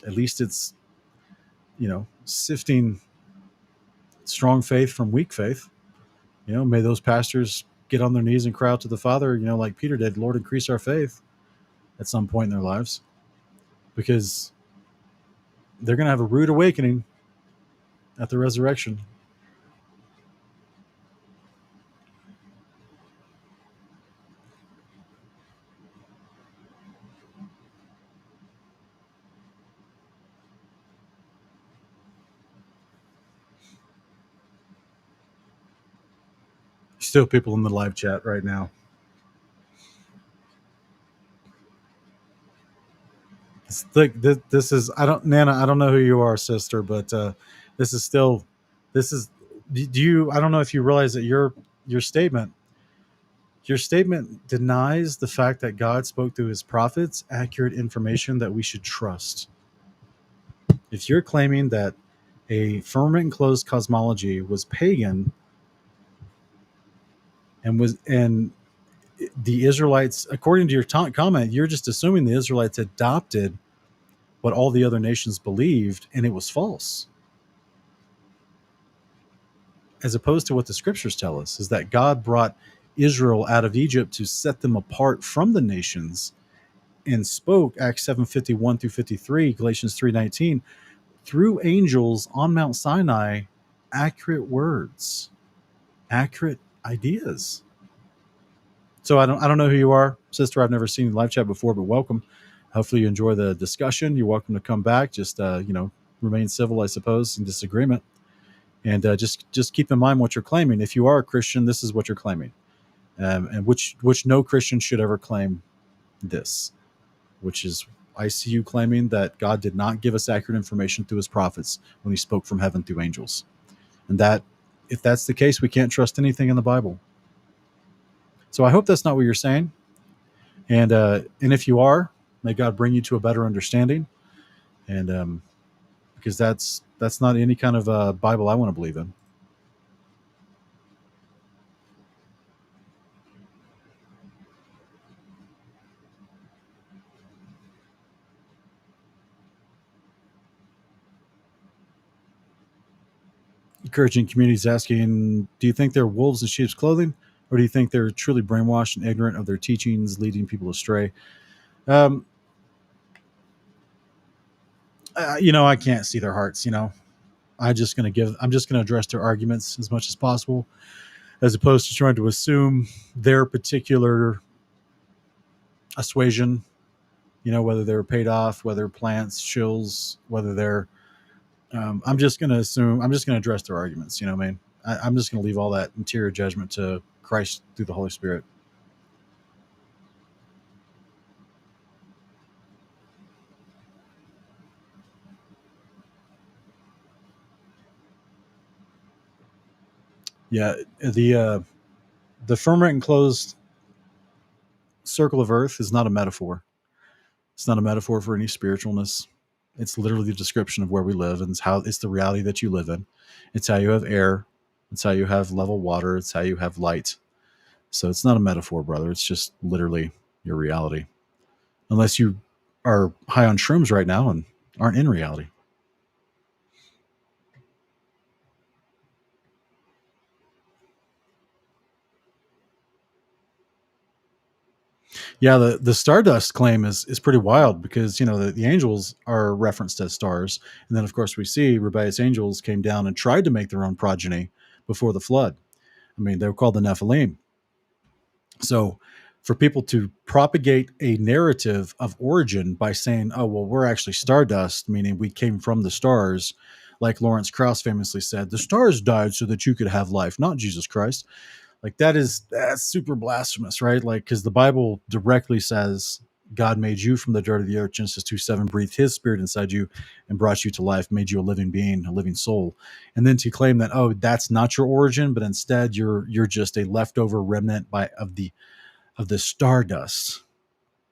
At least it's, sifting strong faith from weak faith. May those pastors get on their knees and cry out to the Father, like Peter did, Lord, increase our faith at some point in their lives, because they're going to have a rude awakening at the resurrection. Still people in the live chat right now. This is, Nana, I don't know who you are, sister, but this is, do you, I don't know if you realize that your statement denies the fact that God spoke through his prophets accurate information that we should trust. If you're claiming that a firmament enclosed cosmology was pagan and the Israelites, according to your comment, you're just assuming the Israelites adopted what all the other nations believed, and it was false. As opposed to what the scriptures tell us, is that God brought Israel out of Egypt to set them apart from the nations, and spoke, Acts 7:51 through 53, Galatians 3:19, through angels on Mount Sinai, accurate words, accurate ideas. So I don't know who you are, sister. I've never seen you live chat before, but welcome. Hopefully you enjoy the discussion. You're welcome to come back. Just remain civil, I suppose, in disagreement, and just keep in mind what you're claiming. If you are a Christian, this is what you're claiming, and which no Christian should ever claim this, which is, I see you claiming that God did not give us accurate information through his prophets when he spoke from heaven through angels, and that if that's the case, we can't trust anything in the Bible. So I hope that's not what you're saying, and if you are, may God bring you to a better understanding. and because that's not any kind of Bible I want to believe in. Encouraging communities asking, do you think they're wolves in sheep's clothing, or do you think they're truly brainwashed and ignorant of their teachings, leading people astray? Um, I can't see their hearts. I'm just going to address their arguments as much as possible, as opposed to trying to assume their particular assuasion. Whether they're paid off, whether plants, shills, whether they're. I'm just going to assume. I'm just going to address their arguments. You know what I mean? I'm just going to leave all that interior judgment to Christ through the Holy Spirit. Yeah, the firmament enclosed circle of earth is not a metaphor. It's not a metaphor for any spiritualness. It's literally the description of where we live, and it's the reality that you live in. It's how you have air. It's how you have level water. It's how you have light. So it's not a metaphor, brother. It's just literally your reality. Unless you are high on shrooms right now and aren't in reality. Yeah, the stardust claim is pretty wild, because the angels are referenced as stars, and then of course we see rebellious angels came down and tried to make their own progeny before the flood. I mean, they were called the Nephilim. So for people to propagate a narrative of origin by saying, oh, well, we're actually stardust, meaning we came from the stars, like Lawrence Krauss famously said, the stars died so that you could have life, not Jesus Christ. Like that's super blasphemous, right? Like, because the Bible directly says God made you from the dirt of the earth, Genesis 2:7, breathed his spirit inside you and brought you to life, made you a living being, a living soul. And then to claim that, oh, that's not your origin, but instead you're just a leftover remnant of the stardust,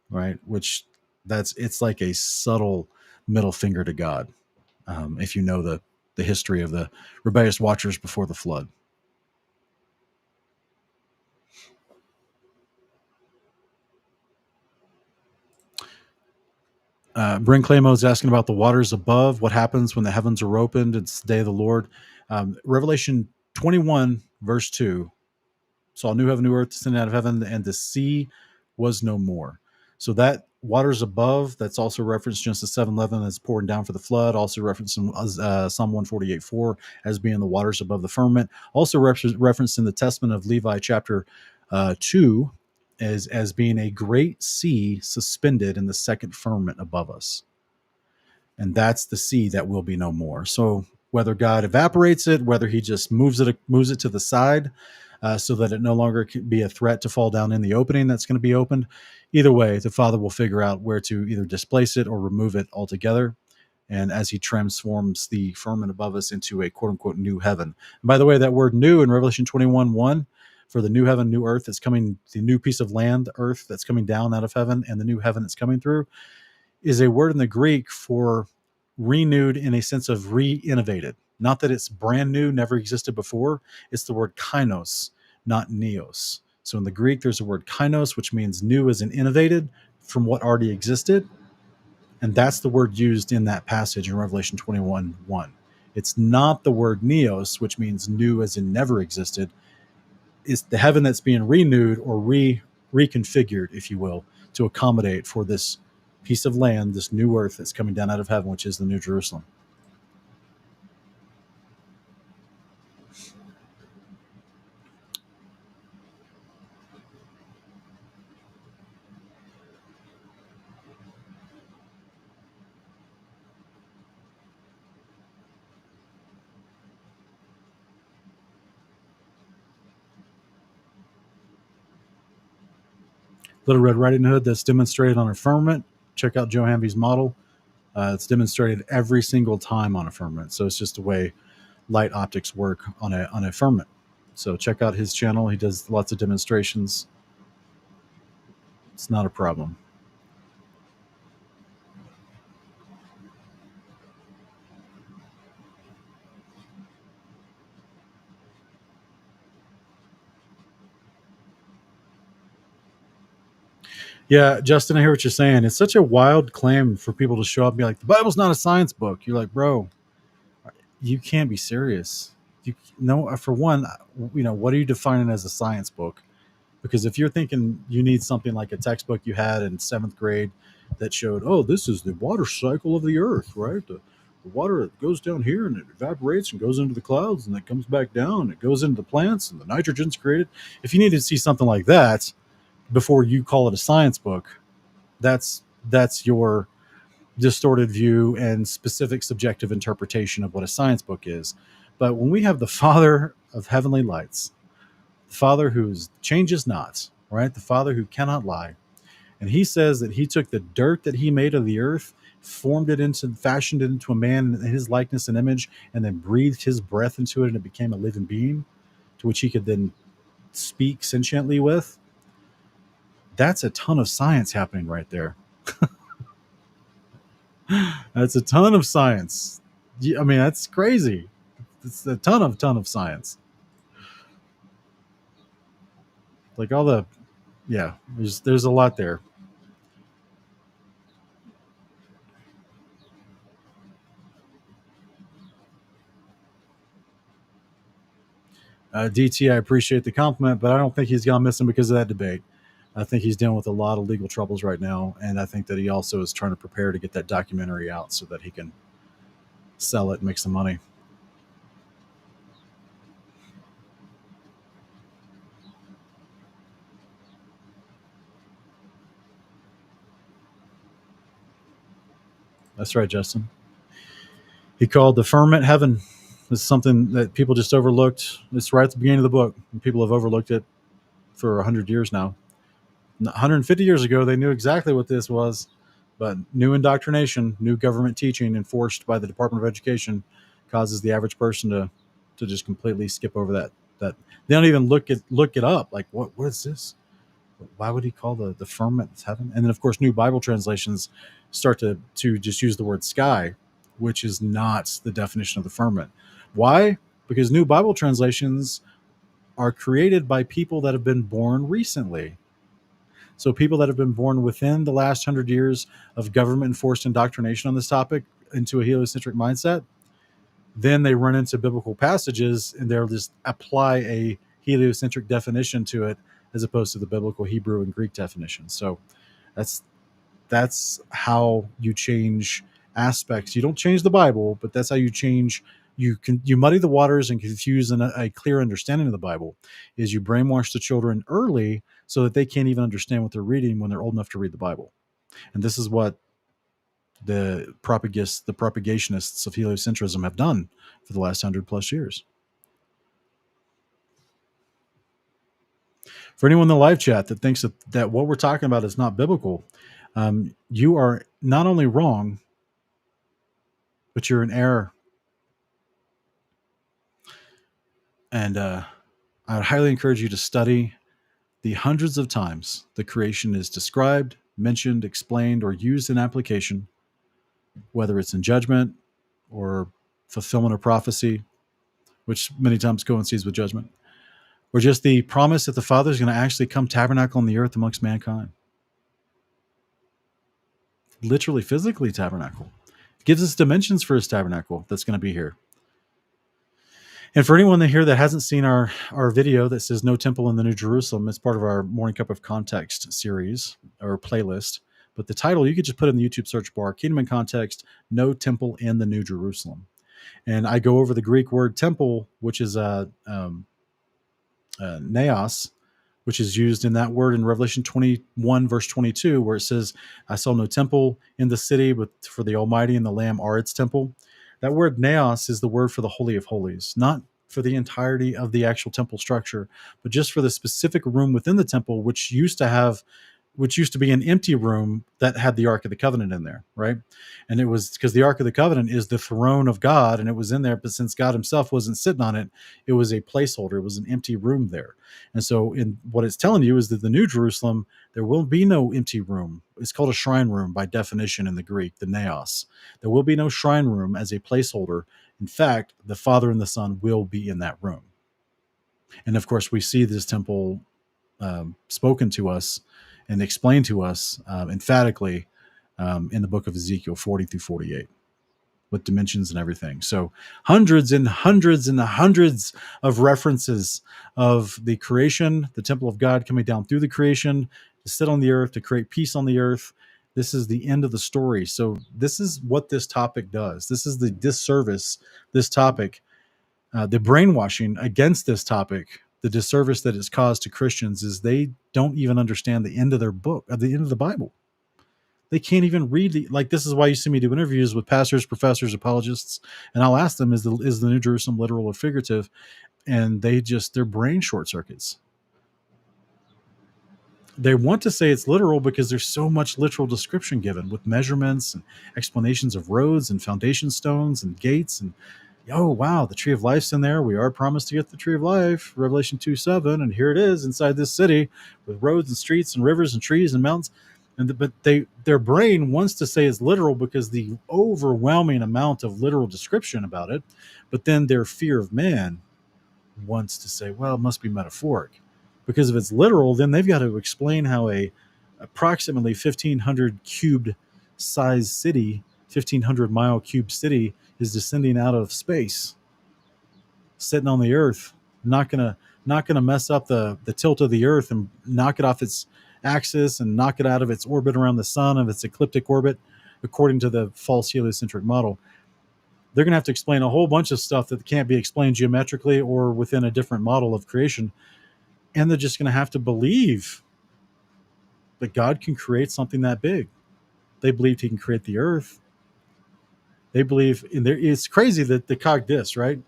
right? Which it's like a subtle middle finger to God, if you know the history of the rebellious watchers before the flood. Bryn Clamo is asking about the waters above. What happens when the heavens are opened? It's the day of the Lord. Revelation 21, verse 2, saw a new heaven, new earth descending out of heaven, and the sea was no more. So that waters above, that's also referenced Genesis 7:11 as pouring down for the flood, also referenced in Psalm 148:4 as being the waters above the firmament, also referenced in the Testament of Levi chapter 2 as being a great sea suspended in the second firmament above us. And that's the sea that will be no more. So whether God evaporates it, whether he just moves it to the side, so that it no longer can be a threat to fall down in the opening that's going to be opened, either way, the Father will figure out where to either displace it or remove it altogether. And as he transforms the firmament above us into a quote unquote new heaven. And by the way, that word new in Revelation 21:1, for the new heaven, new earth that's coming, the new piece of land, earth that's coming down out of heaven, and the new heaven that's coming through, is a word in the Greek for renewed in a sense of re-innovated. Not that it's brand new, never existed before. It's the word kainos, not neos. So in the Greek, there's a word kainos, which means new as in innovated from what already existed. And that's the word used in that passage in Revelation 21:1. It's not the word neos, which means new as in never existed. It's the heaven that's being renewed or reconfigured, if you will, to accommodate for this piece of land, this new earth that's coming down out of heaven, which is the New Jerusalem. Little Red Riding Hood that's demonstrated on a firmament. Check out Joe Hamby's model. It's demonstrated every single time on a firmament. So it's just the way light optics work on a firmament. So check out his channel. He does lots of demonstrations. It's not a problem. Yeah, Justin, I hear what you're saying. It's such a wild claim for people to show up and be like, the Bible's not a science book. You're like, bro, you can't be serious. You no, for one, what are you defining as a science book? Because if you're thinking you need something like a textbook you had in seventh grade that showed, oh, this is the water cycle of the earth, right? The water goes down here and it evaporates and goes into the clouds and it comes back down. And it goes into the plants and the nitrogen's created. If you need to see something like that before you call it a science book, that's your distorted view and specific subjective interpretation of what a science book is. But when we have the Father of heavenly lights, the Father who changes not, right? The Father who cannot lie. And he says that he took the dirt that he made of the earth, fashioned it into a man in his likeness and image, and then breathed his breath into it, and it became a living being to which he could then speak sentiently with. That's a ton of science happening right there. That's a ton of science. I mean, that's crazy. It's a ton of science. Like all the, yeah, there's a lot there. DT, I appreciate the compliment, but I don't think he's gone missing because of that debate. I think he's dealing with a lot of legal troubles right now, and I think that he also is trying to prepare to get that documentary out so that he can sell it and make some money. That's right, Justin. He called the firmament heaven. This is something that people just overlooked. It's right at the beginning of the book, and people have overlooked it for 100 years now. 150 years ago, they knew exactly what this was, but new indoctrination, new government teaching enforced by the Department of Education causes the average person to just completely skip over that they don't even look it up. Like, what is this? Why would he call the firmament heaven? And then, of course, new Bible translations start to just use the word sky, which is not the definition of the firmament. Why? Because new Bible translations are created by people that have been born recently. So people that have been born within the last 100 years of government enforced indoctrination on this topic into a heliocentric mindset, then they run into biblical passages and they'll just apply a heliocentric definition to it as opposed to the biblical Hebrew and Greek definition. So that's how you change aspects. You don't change the Bible, but that's how you change. You muddy the waters and confuse a clear understanding of the Bible. Is you brainwash the children early so that they can't even understand what they're reading when they're old enough to read the Bible. And this is what the propagationists of heliocentrism have done for the last 100+ years. For anyone in the live chat that thinks that what we're talking about is not biblical, you are not only wrong, but you're in error. And I would highly encourage you to study the hundreds of times the creation is described, mentioned, explained, or used in application, whether it's in judgment or fulfillment of prophecy, which many times coincides with judgment, or just the promise that the Father is going to actually come tabernacle on the earth amongst mankind. Literally, physically tabernacle. It gives us dimensions for his tabernacle that's going to be here. And for anyone here that hasn't seen our video that says No Temple in the New Jerusalem, it's part of our Morning Cup of Context series or playlist. But the title, you could just put in the YouTube search bar, Kingdom in Context, No Temple in the New Jerusalem. And I go over the Greek word temple, which is naos, which is used in that word in Revelation 21, verse 22, where it says, I saw no temple in the city, but for the Almighty and the Lamb are its temple. That word naos is the word for the Holy of Holies, not for the entirety of the actual temple structure, but just for the specific room within the temple, which used to be an empty room that had the Ark of the Covenant in there, right? And it was because the Ark of the Covenant is the throne of God, and it was in there, but since God himself wasn't sitting on it, it was a placeholder. It was an empty room there. And so in what it's telling you is that the New Jerusalem, there will be no empty room. It's called a shrine room by definition in the Greek, the naos. There will be no shrine room as a placeholder. In fact, the Father and the Son will be in that room. And of course, we see this temple spoken to us and explained to us emphatically in the book of Ezekiel 40 through 48 with dimensions and everything. So hundreds and hundreds and hundreds of references of the creation, the temple of God coming down through the creation to sit on the earth, to create peace on the earth. This is the end of the story. So this is what this topic does. This is the disservice, this topic, the brainwashing against this topic, the disservice that it's caused to Christians is they don't even understand the end of their book, at the end of the Bible. They can't even read this is why you see me do interviews with pastors, professors, apologists, and I'll ask them, is the New Jerusalem literal or figurative? And their brain short circuits. They want to say it's literal because there's so much literal description given with measurements and explanations of roads and foundation stones and gates. And, oh, wow, the tree of life's in there. We are promised to get the tree of life, Revelation 2:7. And here it is inside this city with roads and streets and rivers and trees and mountains. But their brain wants to say it's literal because the overwhelming amount of literal description about it. But then their fear of man wants to say, well, it must be metaphoric. Because if it's literal, then they've got to explain how a approximately 1,500 cubed size city, 1,500 mile cube city is descending out of space, sitting on the earth, not gonna mess up the tilt of the earth and knock it off its axis and knock it out of its orbit around the sun, of its ecliptic orbit, according to the false heliocentric model. They're going to have to explain a whole bunch of stuff that can't be explained geometrically or within a different model of creation. And they're just going to have to believe that God can create something that big. They believed he can create the earth. They believe in there. It's crazy that the cogdis, right?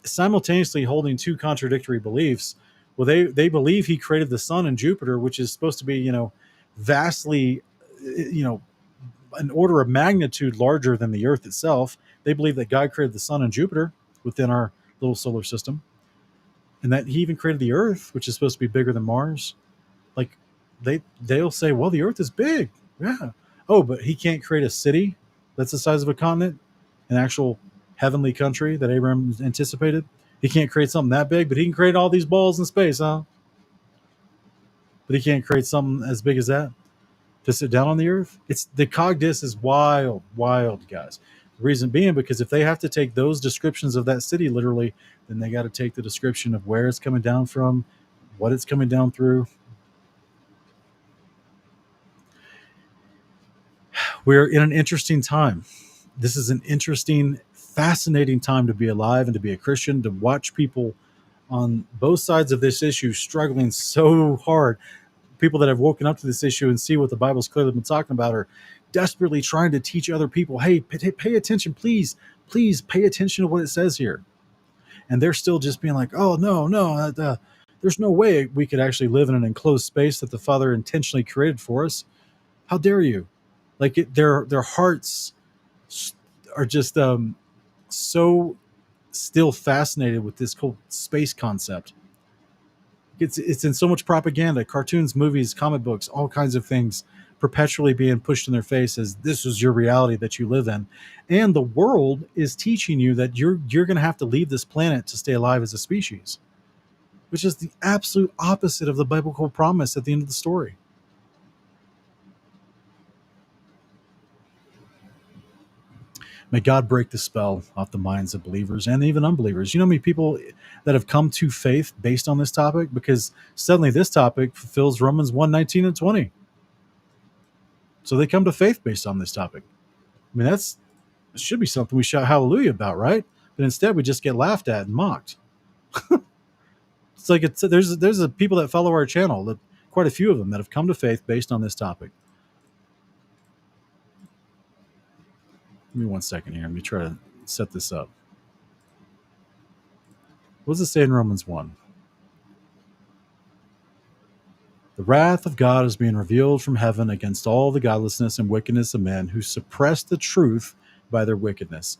Simultaneously holding two contradictory beliefs. Well, they believe he created the sun and Jupiter, which is supposed to be, vastly, an order of magnitude larger than the earth itself. They believe that God created the sun and Jupiter within our little solar system, and that he even created the earth, which is supposed to be bigger than Mars. Like they'll say, well, the earth is big. Yeah. Oh, but he can't create a city that's the size of a continent, an actual heavenly country that Abraham anticipated. He can't create something that big, but he can create all these balls in space, huh? But he can't create something as big as that to sit down on the earth. It's the cogdis is wild, guys. The reason being because if they have to take those descriptions of that city literally, then they got to take the description of where it's coming down from, what it's coming down through. We're in an interesting time. This is an interesting, fascinating time to be alive and to be a Christian, to watch people on both sides of this issue struggling so hard. People that have woken up to this issue and see what the Bible's clearly been talking about are desperately trying to teach other people, hey, pay attention, please pay attention to what it says here. And they're still just being like, oh, no, there's no way we could actually live in an enclosed space that the Father intentionally created for us. How dare you? Like their hearts are just so still fascinated with this whole space concept. It's in so much propaganda, cartoons, movies, comic books, all kinds of things perpetually being pushed in their face as this is your reality that you live in. And the world is teaching you that you're going to have to leave this planet to stay alive as a species, which is the absolute opposite of the biblical promise at the end of the story. May God break the spell off the minds of believers and even unbelievers. You know how many people that have come to faith based on this topic? Because suddenly this topic fulfills Romans 1:19 and 20. So they come to faith based on this topic. I mean, it should be something we shout hallelujah about, right? But instead we just get laughed at and mocked. It's like there's people that follow our channel, that quite a few of them that have come to faith based on this topic. Give me 1 second here. Let me try to set this up. What does it say in Romans 1? The wrath of God is being revealed from heaven against all the godlessness and wickedness of men who suppress the truth by their wickedness.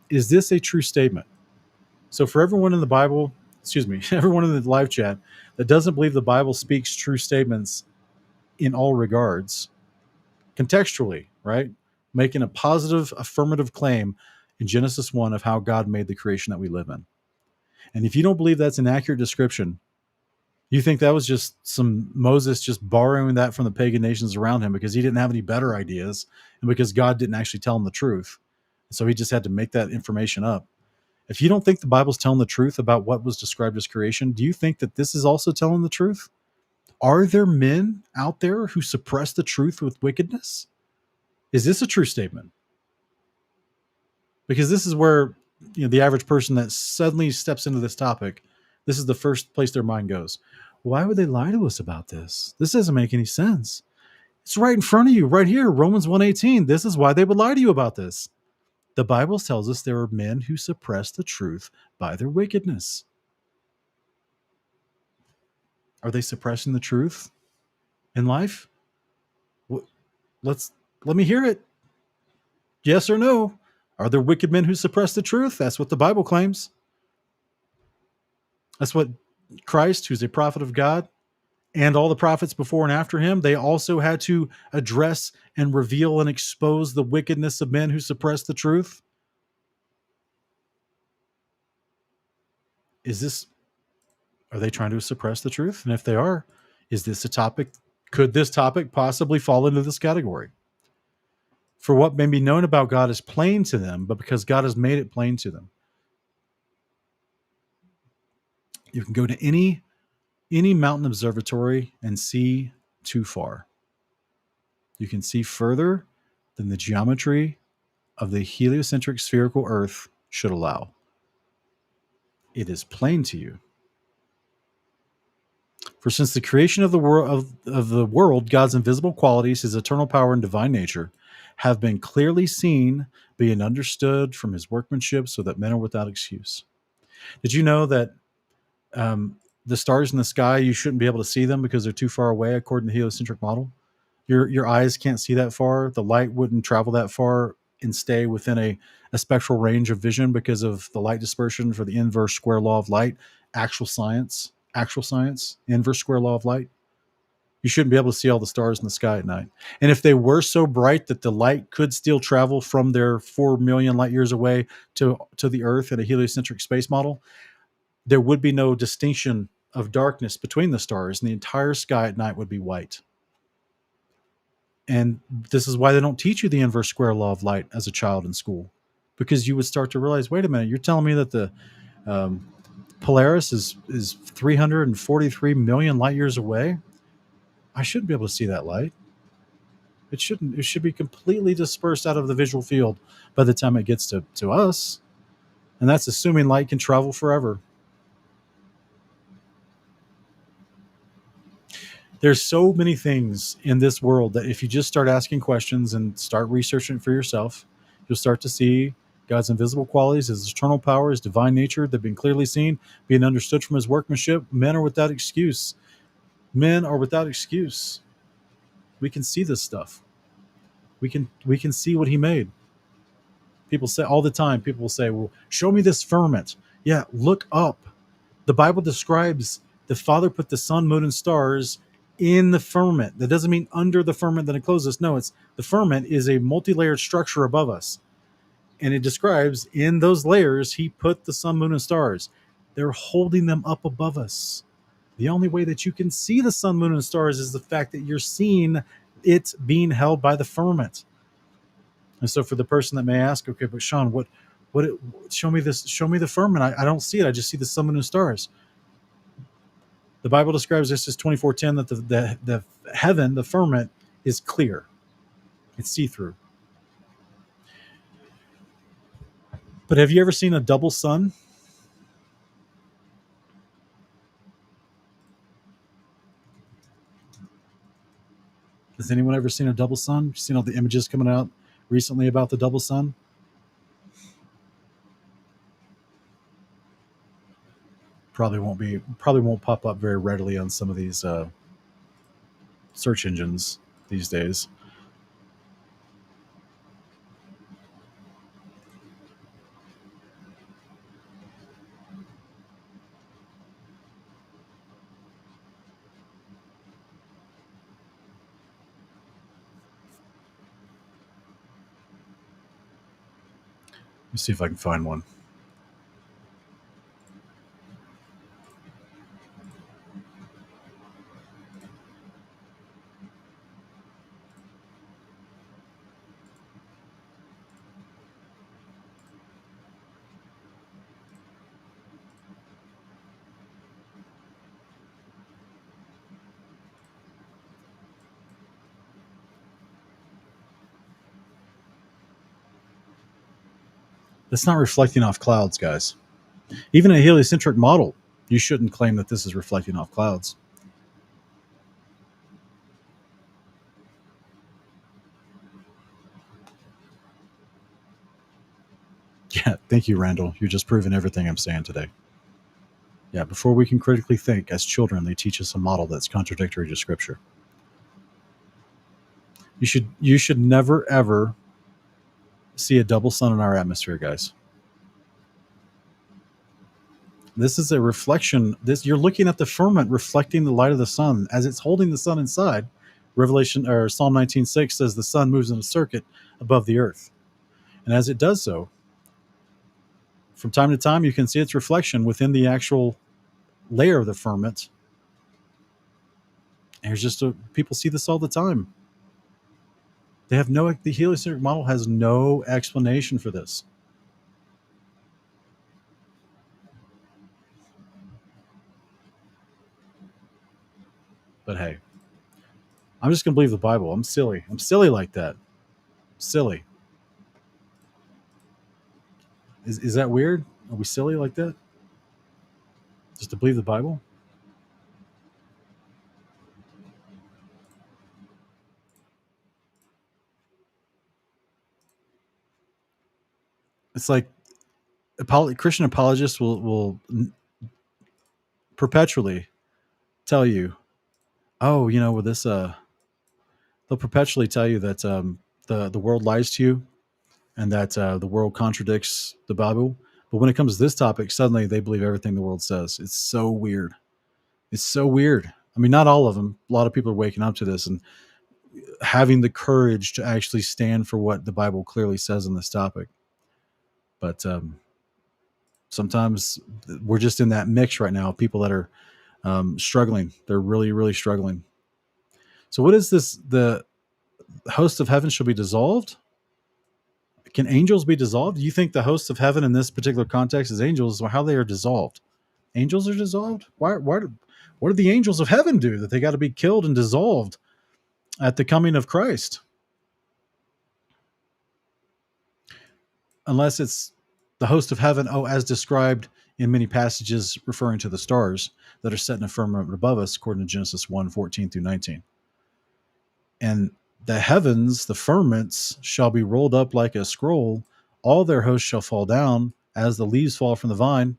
Is this a true statement? So for everyone in the Bible, everyone in the live chat that doesn't believe the Bible speaks true statements in all regards, contextually, right? Making a positive, affirmative claim in Genesis 1 of how God made the creation that we live in. And if you don't believe that's an accurate description, You think that was just some Moses just borrowing that from the pagan nations around him because he didn't have any better ideas and because God didn't actually tell him the truth. So he just had to make that information up. If you don't think the Bible's telling the truth about what was described as creation, do you think that this is also telling the truth? Are there men out there who suppress the truth with wickedness? Is this a true statement? Because this is where, the average person that suddenly steps into this topic, this is the first place their mind goes. Why would they lie to us about this? This doesn't make any sense. It's right in front of you, right here, Romans 1:18. This is why they would lie to you about this. The Bible tells us there are men who suppress the truth by their wickedness. Are they suppressing the truth in life? Let me hear it. Yes or no? Are there wicked men who suppress the truth? That's what the Bible claims. That's what Christ, who's a prophet of God, and all the prophets before and after him, they also had to address and reveal and expose the wickedness of men who suppress the truth. Are they trying to suppress the truth? And if they are, is this a topic? Could this topic possibly fall into this category? For what may be known about God is plain to them, but because God has made it plain to them. You can go to any mountain observatory and see too far. You can see further than the geometry of the heliocentric spherical Earth should allow. It is plain to you. For since the creation of the world, God's invisible qualities, his eternal power and divine nature, have been clearly seen, being understood from his workmanship, so that men are without excuse. Did you know that the stars in the sky, you shouldn't be able to see them because they're too far away, according to the heliocentric model? Your eyes can't see that far. The light wouldn't travel that far and stay within a spectral range of vision because of the light dispersion for the inverse square law of light. Actual science, inverse square law of light. You shouldn't be able to see all the stars in the sky at night. And if they were so bright that the light could still travel from their 4 million light years away to the Earth in a heliocentric space model, there would be no distinction of darkness between the stars, and the entire sky at night would be white. And this is why they don't teach you the inverse square law of light as a child in school, because you would start to realize, wait a minute, you're telling me that the Polaris is 343 million light years away? I shouldn't be able to see that light. It shouldn't. It should be completely dispersed out of the visual field by the time it gets to us. And that's assuming light can travel forever. There's so many things in this world that if you just start asking questions and start researching for yourself, you'll start to see God's invisible qualities, his eternal power, his divine nature that have been clearly seen, being understood from his workmanship. Men are without excuse. Men are without excuse. We can see this stuff. We can see what he made. People say all the time, people will say, well, show me this firmament. Yeah, look up. The Bible describes the Father put the sun, moon, and stars in the firmament. That doesn't mean under the firmament that encloses us. No, it's the firmament is a multi-layered structure above us. And it describes in those layers, he put the sun, moon, and stars. They're holding them up above us. The only way that you can see the sun, moon, and stars is the fact that you're seeing it being held by the firmament. And so for the person that may ask, okay, but Sean, what show me the firmament. I don't see it. I just see the sun, moon, and stars. The Bible describes this as 24:10 that the heaven, the firmament, is clear. It's see-through. But have you ever seen a double sun? Has anyone ever seen a double sun? You've seen all the images coming out recently about the double sun? Probably won't pop up very readily on some of these search engines these days. Let me see if I can find one. It's not reflecting off clouds, guys. Even a heliocentric model, you shouldn't claim that this is reflecting off clouds. Yeah, thank you, Randall. You're just proving everything I'm saying today. Yeah, before we can critically think, as children, they teach us a model that's contradictory to Scripture. You should never ever see a double sun in our atmosphere, guys. This is a reflection. You're looking at the firmament reflecting the light of the sun as it's holding the sun inside. Revelation or Psalm 19:6 says the sun moves in a circuit above the earth, and as it does so, from time to time, you can see its reflection within the actual layer of the firmament. And people see this all the time. The heliocentric model has no explanation for this. But hey, I'm just going to believe the Bible. I'm silly. I'm silly like that. Silly. Is that weird? Are we silly like that? Just to believe the Bible? It's like Christian apologists will perpetually tell you, oh, with this, they'll perpetually tell you that the world lies to you and that the world contradicts the Bible. But when it comes to this topic, suddenly they believe everything the world says. It's so weird. It's so weird. I mean, not all of them. A lot of people are waking up to this and having the courage to actually stand for what the Bible clearly says on this topic. But sometimes we're just in that mix right now. People that are struggling. They're really, really struggling. So what is this? The host of heaven shall be dissolved? Can angels be dissolved? Do you think the hosts of heaven in this particular context is angels, or how they are dissolved? Angels are dissolved? What do the angels of heaven do that they got to be killed and dissolved at the coming of Christ? Unless it's the host of heaven, as described in many passages referring to the stars that are set in a firmament above us, according to Genesis 1:14 through 19. And the heavens, the firmaments, shall be rolled up like a scroll. All their hosts shall fall down as the leaves fall from the vine.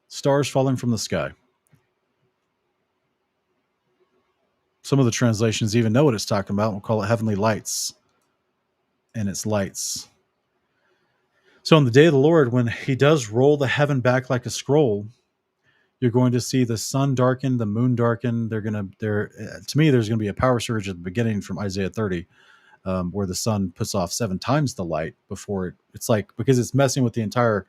Stars falling from the sky. Some of the translations even know what it's talking about. We'll call it heavenly lights. And it's lights. So on the day of the Lord, when he does roll the heaven back like a scroll, you're going to see the sun darken, the moon darken. To me, there's going to be a power surge at the beginning from Isaiah 30, where the sun puts off 7 times the light before it's like, because it's messing with the entire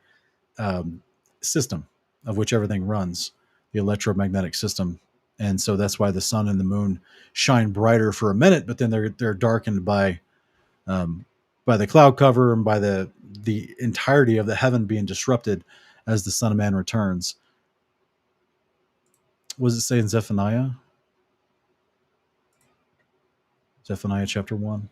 system of which everything runs, the electromagnetic system. And so that's why the sun and the moon shine brighter for a minute, but then they're darkened by the cloud cover and by the entirety of the heaven being disrupted as the Son of Man returns. What does it say in Zephaniah? Zephaniah chapter 1.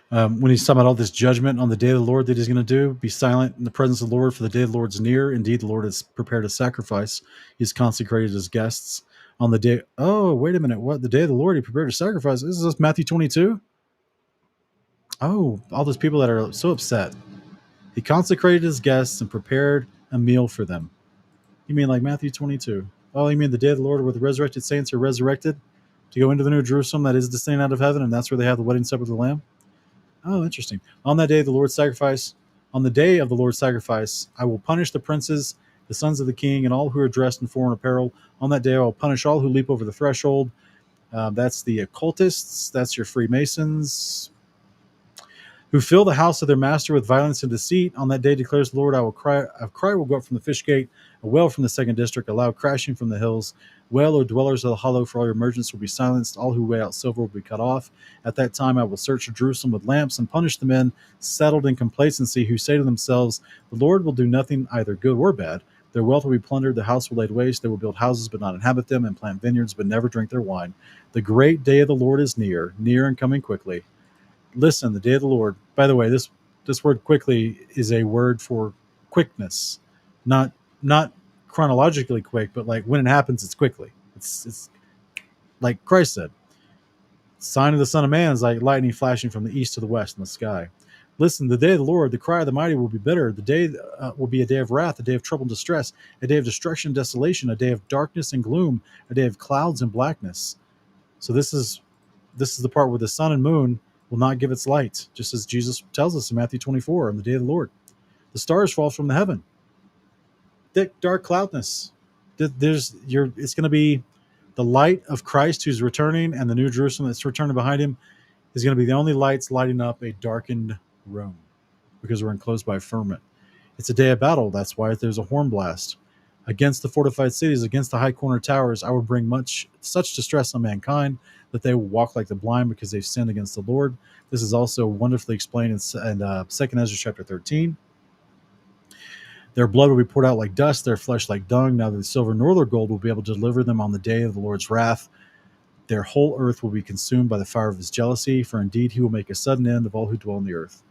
When he's talking about all this judgment on the day of the Lord that he's going to do, be silent in the presence of the Lord, for the day of the Lord's near. Indeed, the Lord has prepared a sacrifice. He's consecrated his guests on the day. Oh, wait a minute. What? The day of the Lord, he prepared a sacrifice. This is Matthew 22. Oh, all those people that are so upset. He consecrated his guests and prepared a meal for them. You mean like Matthew 22? Oh, you mean the day of the Lord where the resurrected saints are resurrected to go into the new Jerusalem that is descending out of heaven, and that's where they have the wedding supper of the Lamb? Oh, interesting. On that day of the Lord's sacrifice, on the day of the Lord's sacrifice, I will punish the princes, the sons of the king, and all who are dressed in foreign apparel. On that day, I will punish all who leap over the threshold. That's the occultists. That's your Freemasons. who fill the house of their master with violence and deceit. On that day declares the Lord, I will cry. A cry will go up from the fish gate, a wail from the second district, a loud crashing from the hills. Wail, O dwellers of the hollow, for all your merchants will be silenced. All who weigh out silver will be cut off. At that time I will search Jerusalem with lamps and punish the men settled in complacency, who say to themselves, the Lord will do nothing either good or bad. Their wealth will be plundered, the house will laid waste. They will build houses but not inhabit them, and plant vineyards but never drink their wine. The great day of the Lord is near and coming quickly. Listen, the day of the Lord. By the way, this word quickly is a word for quickness, not chronologically quick, but like when it happens, it's quickly. It's like Christ said, sign of the Son of Man is like lightning flashing from the east to the west in the sky. Listen, the day of the Lord, the cry of the mighty will be bitter. The day will be a day of wrath, a day of trouble and distress, a day of destruction and desolation, a day of darkness and gloom, a day of clouds and blackness. So this is the part where the sun and moon will not give its light, just as Jesus tells us in Matthew 24 on the day of the Lord. The stars fall from the heaven. Thick, dark cloudness. It's going to be the light of Christ who's returning, and the New Jerusalem that's returning behind him is going to be the only lights lighting up a darkened room, because we're enclosed by a firmament. It's a day of battle. That's why there's a horn blast. Against the fortified cities, against the high corner towers, I will bring such distress on mankind that they will walk like the blind, because they've sinned against the Lord. This is also wonderfully explained in 2 Ezra chapter 13. Their blood will be poured out like dust, their flesh like dung. Neither the silver nor the gold will be able to deliver them on the day of the Lord's wrath. Their whole earth will be consumed by the fire of his jealousy, for indeed he will make a sudden end of all who dwell on the earth.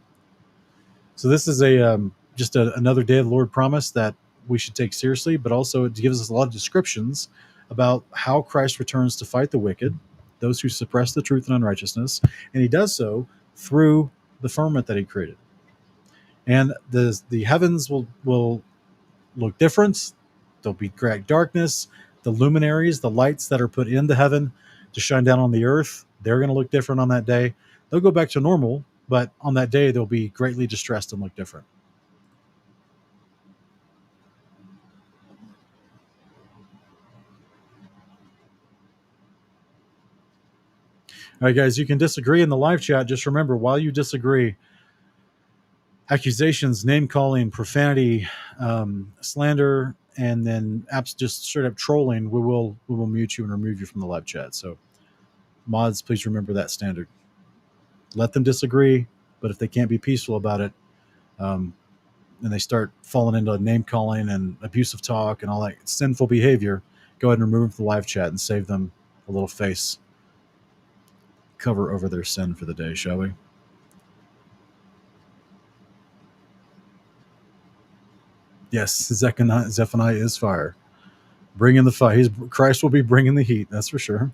So this is another day of the Lord promise that we should take seriously, but also it gives us a lot of descriptions about how Christ returns to fight the wicked, those who suppress the truth and unrighteousness, and he does so through the firmament that he created. And the heavens will look different. There'll be great darkness. The luminaries, the lights that are put into heaven to shine down on the earth, they're going to look different on that day. They'll go back to normal, but on that day they'll be greatly distressed and look different. All right, guys, you can disagree in the live chat. Just remember, while you disagree, accusations, name-calling, profanity, slander, and then just straight up trolling, we will mute you and remove you from the live chat. So mods, please remember that standard. Let them disagree, but if they can't be peaceful about it, and they start falling into name-calling and abusive talk and all that sinful behavior, go ahead and remove them from the live chat and save them a little face cover over their sin for the day, shall we? Yes, Zephaniah is fire. Bring in the fire. Christ will be bringing the heat, that's for sure.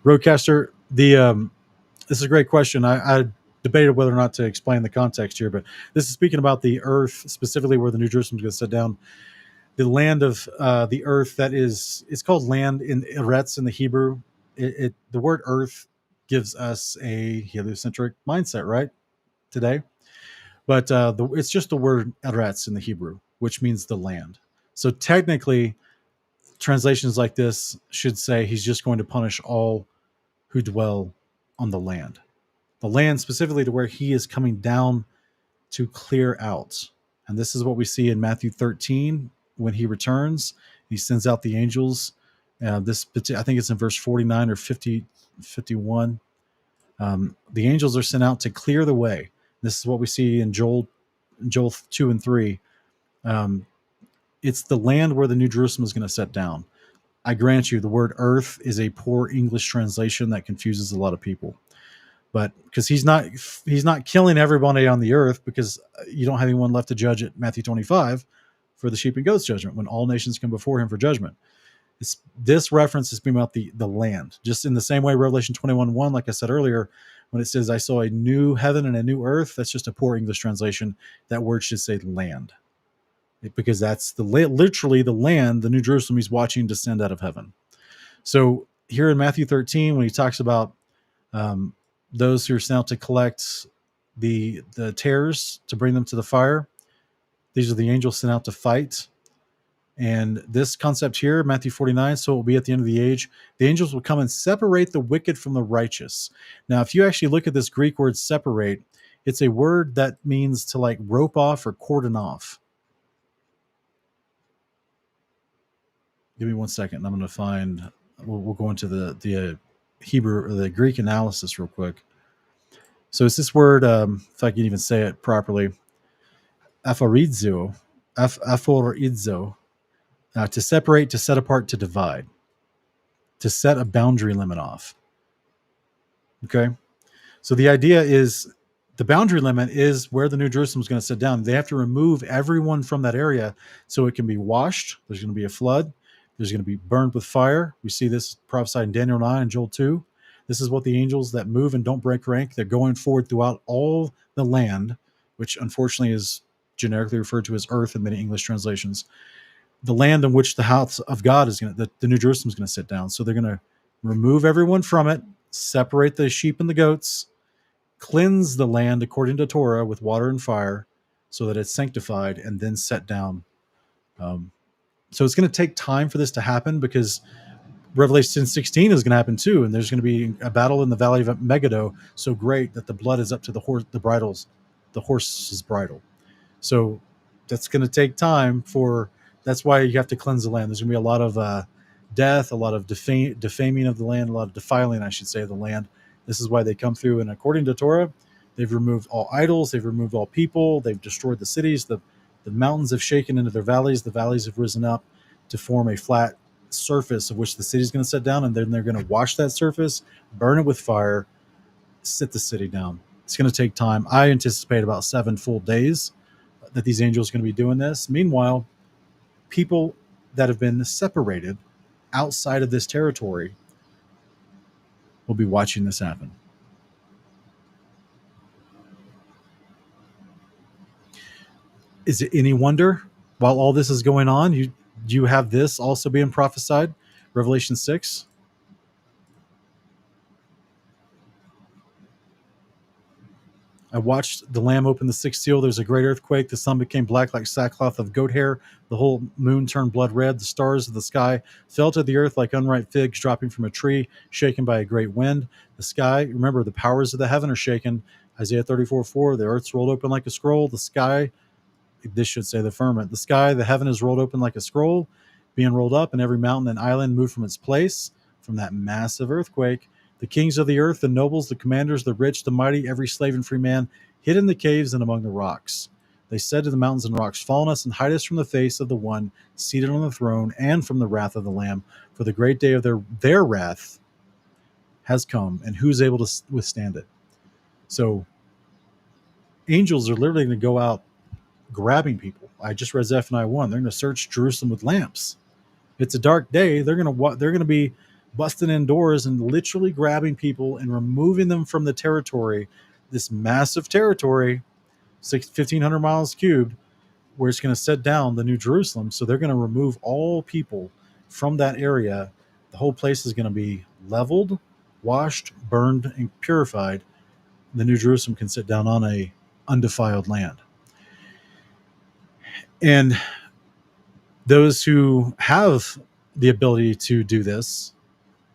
Roadcaster, this is a great question. I debated whether or not to explain the context here, but this is speaking about the earth, specifically where the New Jerusalem is going to sit down. The land of the earth it's called land in Eretz in the Hebrew. The word earth gives us a heliocentric mindset, right, today? But it's just the word Eretz in the Hebrew, which means the land. So technically, translations like this should say he's just going to punish all who dwell on the land. The land specifically to where he is coming down to clear out. And this is what we see in Matthew 13 when he returns. He sends out the angels. I think it's in verse 49 or 51. The angels are sent out to clear the way. This is what we see in Joel 2 and 3. It's the land where the New Jerusalem is going to set down. I grant you, the word earth is a poor English translation that confuses a lot of people. But because he's not killing everybody on the earth, because you don't have anyone left to judge at Matthew 25 for the sheep and goats judgment, when all nations come before him for judgment. This reference is being about the land, just in the same way Revelation 21:1, like I said earlier, when it says, I saw a new heaven and a new earth, that's just a poor English translation. That word should say land, because that's literally the land, the New Jerusalem he's watching descend out of heaven. So here in Matthew 13, when he talks about those who are sent out to collect the tares to bring them to the fire, these are the angels sent out to fight And this concept here, Matthew 49, so it will be at the end of the age. The angels will come and separate the wicked from the righteous. Now, if you actually look at this Greek word separate, it's a word that means to like rope off or cordon off. Give me 1 second. I'm going to find, we'll go into the Hebrew or the Greek analysis real quick. So it's this word, if I can even say it properly, aphorizo, to separate, to set apart, to divide, to set a boundary limit off. Okay? So the idea is the boundary limit is where the New Jerusalem is going to sit down. They have to remove everyone from that area so it can be washed. There's going to be a flood. There's going to be burned with fire. We see this prophesied in Daniel 9 and Joel 2. This is what the angels that move and don't break rank, they're going forward throughout all the land, which unfortunately is generically referred to as earth in many English translations. The land in which the house of God is going to, the New Jerusalem is going to sit down. So they're going to remove everyone from it, separate the sheep and the goats, cleanse the land according to Torah with water and fire so that it's sanctified, and then set down. So it's going to take time for this to happen, because Revelation 16 is going to happen too, and there's going to be a battle in the valley of Megiddo so great that the blood is up to the horse's bridle. So that's going to take time for. That's why you have to cleanse the land. There's going to be a lot of death, a lot of defaming of the land, a lot of defiling, I should say, of the land. This is why they come through. And according to Torah, they've removed all idols. They've removed all people. They've destroyed the cities. The mountains have shaken into their valleys. The valleys have risen up to form a flat surface of which the city is going to sit down. And then they're going to wash that surface, burn it with fire, sit the city down. It's going to take time. I anticipate about 7 full days that these angels are going to be doing this. Meanwhile, people that have been separated outside of this territory will be watching this happen. Is it any wonder, while all this is going on, you have this also being prophesied? Revelation 6. I watched the Lamb open the sixth seal. There's a great earthquake. The sun became black like sackcloth of goat hair. The whole moon turned blood red. The stars of the sky fell to the earth like unripe figs dropping from a tree, shaken by a great wind. The sky, remember, the powers of the heaven are shaken. Isaiah 34:4. The earth's rolled open like a scroll. The sky, this should say the firmament. The sky, the heaven is rolled open like a scroll, being rolled up, and every mountain and island moved from its place from that massive earthquake. The kings of the earth, the nobles, the commanders, the rich, the mighty, every slave and free man, hid in the caves and among the rocks. They said to the mountains and rocks, fall on us and hide us from the face of the one seated on the throne and from the wrath of the Lamb. For the great day of their wrath has come, and who's able to withstand it? So angels are literally going to go out grabbing people. I just read Zephaniah 1. They're going to search Jerusalem with lamps. It's a dark day. They're going to be busting in doors and literally grabbing people and removing them from the territory, this massive territory, 1,500 miles cubed, where it's going to set down the New Jerusalem. So they're going to remove all people from that area. The whole place is going to be leveled, washed, burned, and purified. The New Jerusalem can sit down on a undefiled land. And those who have the ability to do this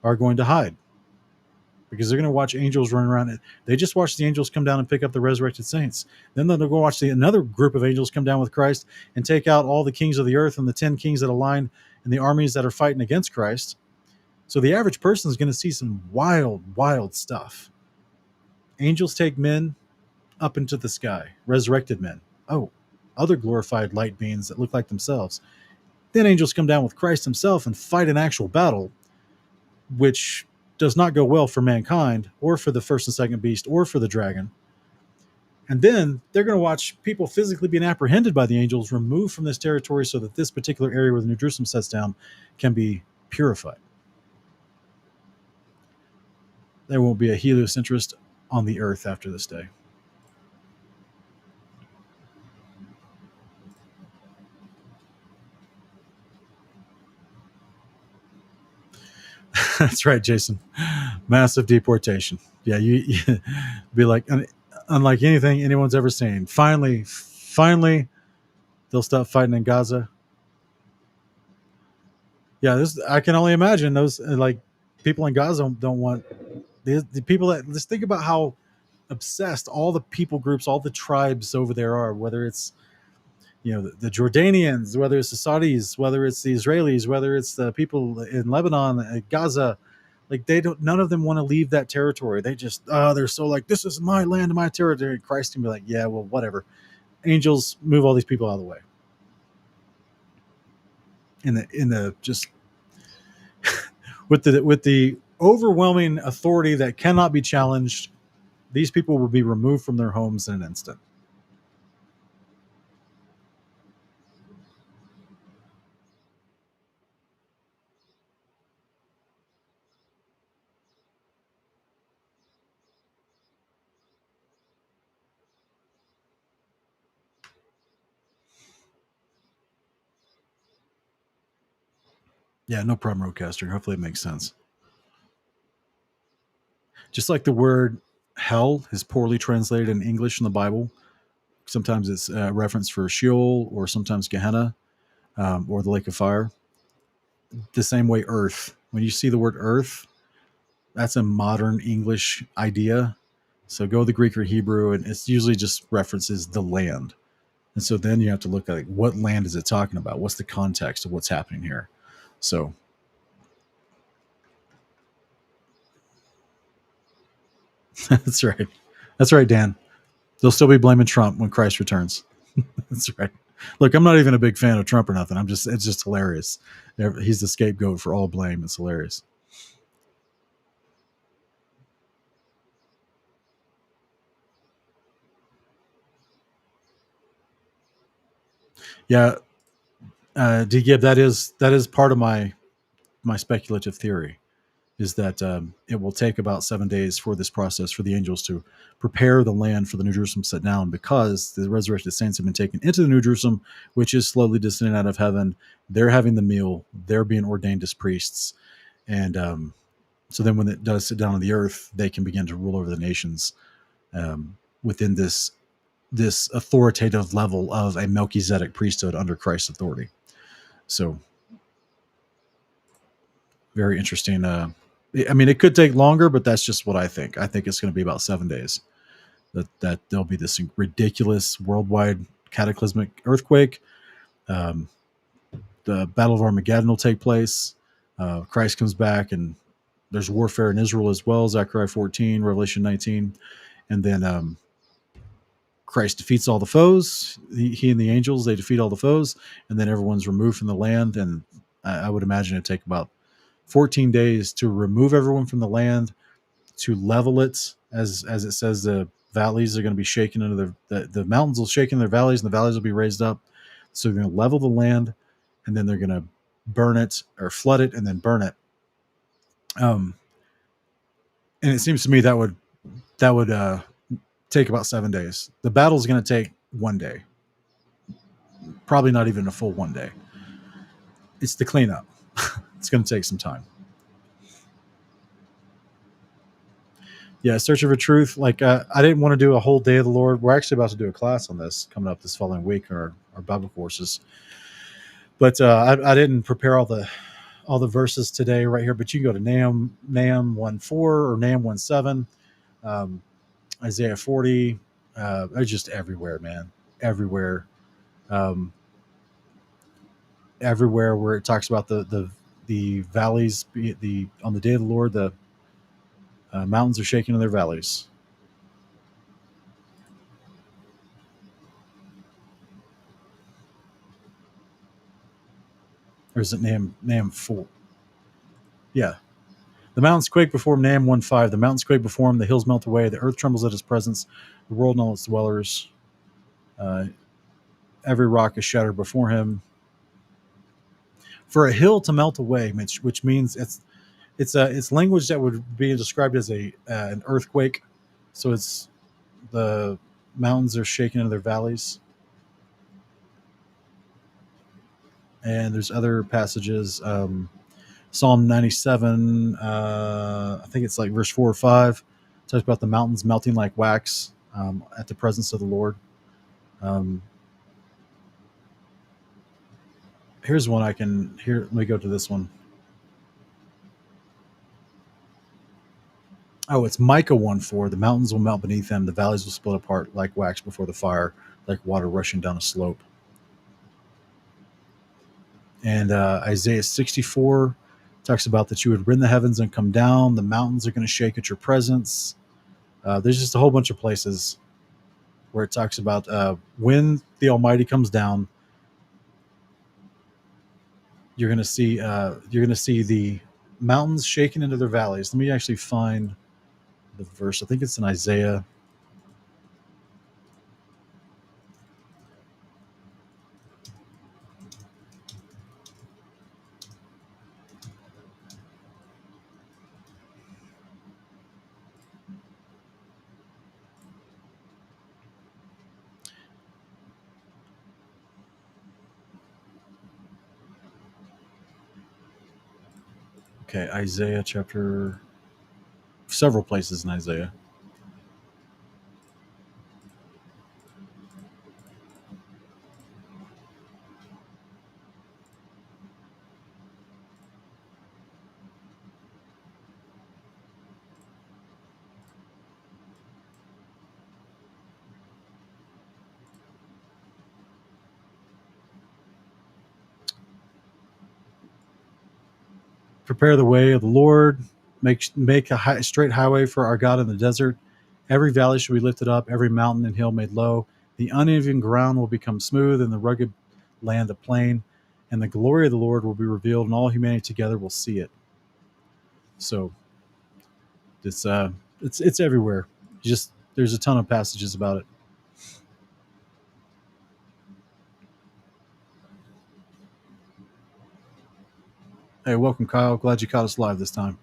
are going to hide, because they're going to watch angels run around. They just watched the angels come down and pick up the resurrected saints. Then they'll go watch another group of angels come down with Christ and take out all the kings of the earth and the 10 kings that align and the armies that are fighting against Christ. So the average person is going to see some wild, wild stuff. Angels take men up into the sky, resurrected men. Oh, other glorified light beings that look like themselves. Then angels come down with Christ himself and fight an actual battle, which does not go well for mankind or for the first and second beast or for the dragon. And then they're going to watch people physically being apprehended by the angels, removed from this territory so that this particular area where the New Jerusalem sets down can be purified. There won't be a heliocentrist on the earth after this day. That's right, Jason. Massive deportation. Yeah, you be like, unlike anything anyone's ever seen. Finally, they'll stop fighting in Gaza. Yeah, this I can only imagine those like people in Gaza don't want the people that just think about how obsessed all the people groups, all the tribes over there are, whether it's the Jordanians, whether it's the Saudis, whether it's the Israelis, whether it's the people in Lebanon, Gaza, like they don't. None of them want to leave that territory. They just they're so like, this is my land, my territory. Christ can be like, yeah, well, whatever. Angels, move all these people out of the way. In the just with the overwhelming authority that cannot be challenged, these people will be removed from their homes in an instant. Yeah, no problem, Roadcaster. Hopefully it makes sense. Just like the word hell is poorly translated in English in the Bible. Sometimes it's a reference for Sheol, or sometimes Gehenna, or the lake of fire. The same way earth. When you see the word earth, that's a modern English idea. So go to the Greek or Hebrew, and it's usually just references the land. And so then you have to look at, like, what land is it talking about? What's the context of what's happening here? So that's right. That's right, Dan. They'll still be blaming Trump when Christ returns. That's right. Look, I'm not even a big fan of Trump or nothing. It's just hilarious. He's the scapegoat for all blame. It's hilarious. Yeah, D. Gibb, that is part of my speculative theory, is that it will take about 7 days for this process for the angels to prepare the land for the New Jerusalem set down, because the resurrected saints have been taken into the New Jerusalem, which is slowly descending out of heaven. They're having the meal. They're being ordained as priests. And so then when it does sit down on the earth, they can begin to rule over the nations within this authoritative level of a Melchizedek priesthood under Christ's authority. So very interesting. I mean, it could take longer, but that's just what I think. I think it's going to be about 7 days. That there'll be this ridiculous worldwide cataclysmic earthquake. Um, the Battle of Armageddon will take place. Christ comes back, and there's warfare in Israel as well. Zechariah 14, Revelation 19, and then Christ defeats all the foes. He and the angels, they defeat all the foes, and then everyone's removed from the land. And I would imagine it'd take about 14 days to remove everyone from the land, to level it, as it says, the valleys are going to be shaken into the mountains will shake in their valleys, and the valleys will be raised up. So they're going to level the land, and then they're going to burn it, or flood it and then burn it. And it seems to me that would take about 7 days. The battle is going to take 1 day, probably not even a full 1 day. It's the cleanup. It's going to take some time. Yeah, searching for truth. Like I didn't want to do a whole day of the Lord. We're actually about to do a class on this coming up this following week, our Bible courses. But I didn't prepare all the verses today right here. But you can go to Nahum 1:4 or Nahum 1:7, Isaiah 40. They're just everywhere, man. Everywhere. Everywhere where it talks about the valleys, on the day of the Lord, the mountains are shaking in their valleys. Or is it Nahum 4? Yeah. The mountains quake before him, Nahum 1:5. The mountains quake before him, the hills melt away, the earth trembles at his presence, the world and all its dwellers. Every rock is shattered before him. For a hill to melt away, which means it's language that would be described as an earthquake. So it's the mountains are shaking in their valleys. And there's other passages. Psalm 97, I think it's like verse 4 or 5, talks about the mountains melting like wax at the presence of the Lord. Here's one I can here. Let me go to this one. Oh, it's Micah 1:4. The mountains will melt beneath them, the valleys will split apart like wax before the fire, like water rushing down a slope. And Isaiah 64 talks about that you would rend the heavens and come down. The mountains are going to shake at your presence. There's just a whole bunch of places where it talks about when the Almighty comes down, you're going to see the mountains shaking into their valleys. Let me actually find the verse. I think it's in Isaiah. Okay, Isaiah chapter, several places in Isaiah. Prepare the way of the Lord, make a straight highway for our God in the desert. Every valley shall be lifted up, every mountain and hill made low. The uneven ground will become smooth, and the rugged land a plain. And the glory of the Lord will be revealed, and all humanity together will see it. So it's everywhere. Just there's a ton of passages about it. Hey, welcome, Kyle. Glad you caught us live this time.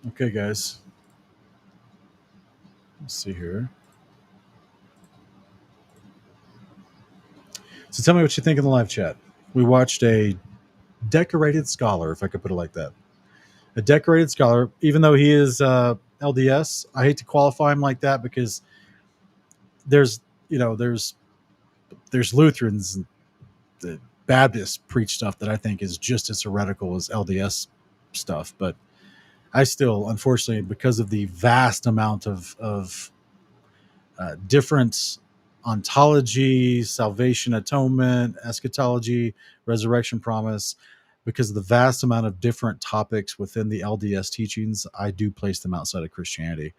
Okay, guys. Let's see here. So tell me what you think in the live chat. We watched a decorated scholar, if I could put it like that. A decorated scholar, even though he is LDS. I hate to qualify him like that because there's Lutherans and the Baptists preach stuff that I think is just as heretical as LDS stuff. But I still, unfortunately, because of the vast amount of different ontology, salvation, atonement, eschatology, resurrection promise, because of the vast amount of different topics within the LDS teachings, I do place them outside of Christianity.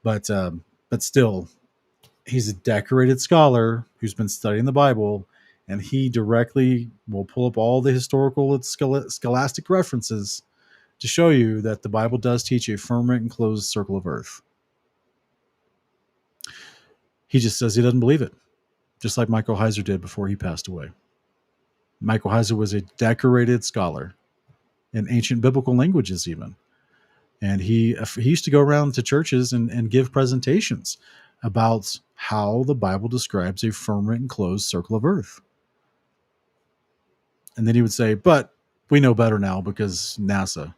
But still, he's a decorated scholar who's been studying the Bible, and he directly will pull up all the historical and scholastic references to show you that the Bible does teach a firmament enclosed circle of earth. He just says he doesn't believe it, just like Michael Heiser did before he passed away. Michael Heiser was a decorated scholar in ancient biblical languages even. And he used to go around to churches and give presentations about how the Bible describes a firmament enclosed circle of earth. And then he would say, but we know better now because NASA.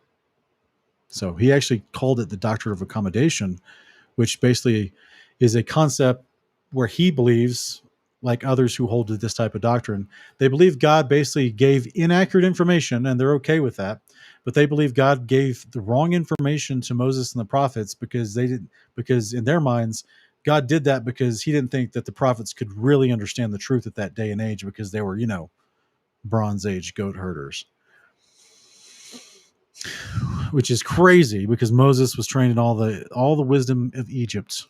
So he actually called it the doctrine of accommodation, which basically is a concept where he believes, like others who hold to this type of doctrine, they believe God basically gave inaccurate information, and they're okay with that. But they believe God gave the wrong information to Moses and the prophets because in their minds, God did that because he didn't think that the prophets could really understand the truth at that day and age because they were, Bronze Age goat herders. Which is crazy because Moses was trained in all the wisdom of Egypt.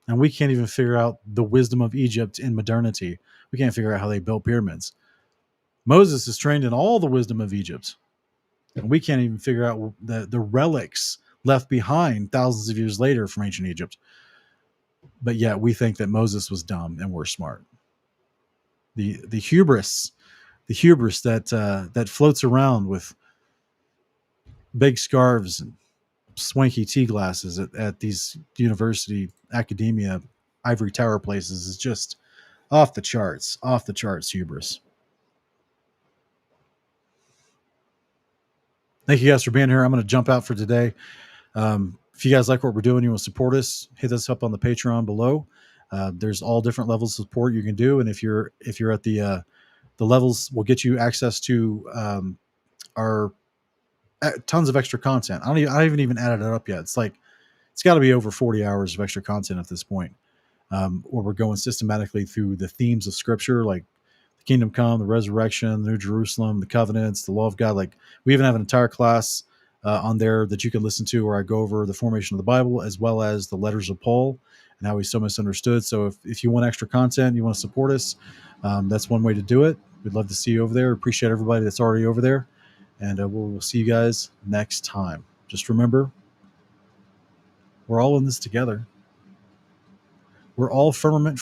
And we can't even figure out the wisdom of Egypt in modernity. We can't figure out how they built pyramids. Moses is trained in all the wisdom of Egypt. And we can't even figure out the relics left behind thousands of years later from ancient Egypt. But yet we think that Moses was dumb and we're smart. The hubris that floats around with big scarves and swanky tea glasses at these university academia ivory tower places is just off the charts hubris. Thank you guys for being here. I'm going to jump out for today. If you guys like what we're doing, you want to support us, hit us up on the Patreon below. There's all different levels of support you can do, and if you're at the levels, will get you access to our tons of extra content. I haven't even added it up yet. It's got to be over 40 hours of extra content at this point, where we're going systematically through the themes of Scripture, like the kingdom come, the resurrection, the New Jerusalem, the covenants, the law of God. Like, we even have an entire class on there that you can listen to, where I go over the formation of the Bible as well as the letters of Paul and how he's so misunderstood. So if you want extra content, you want to support us, that's one way to do it. We'd love to see you over there. Appreciate everybody that's already over there. And we'll see you guys next time. Just remember, we're all in this together. We're all firmament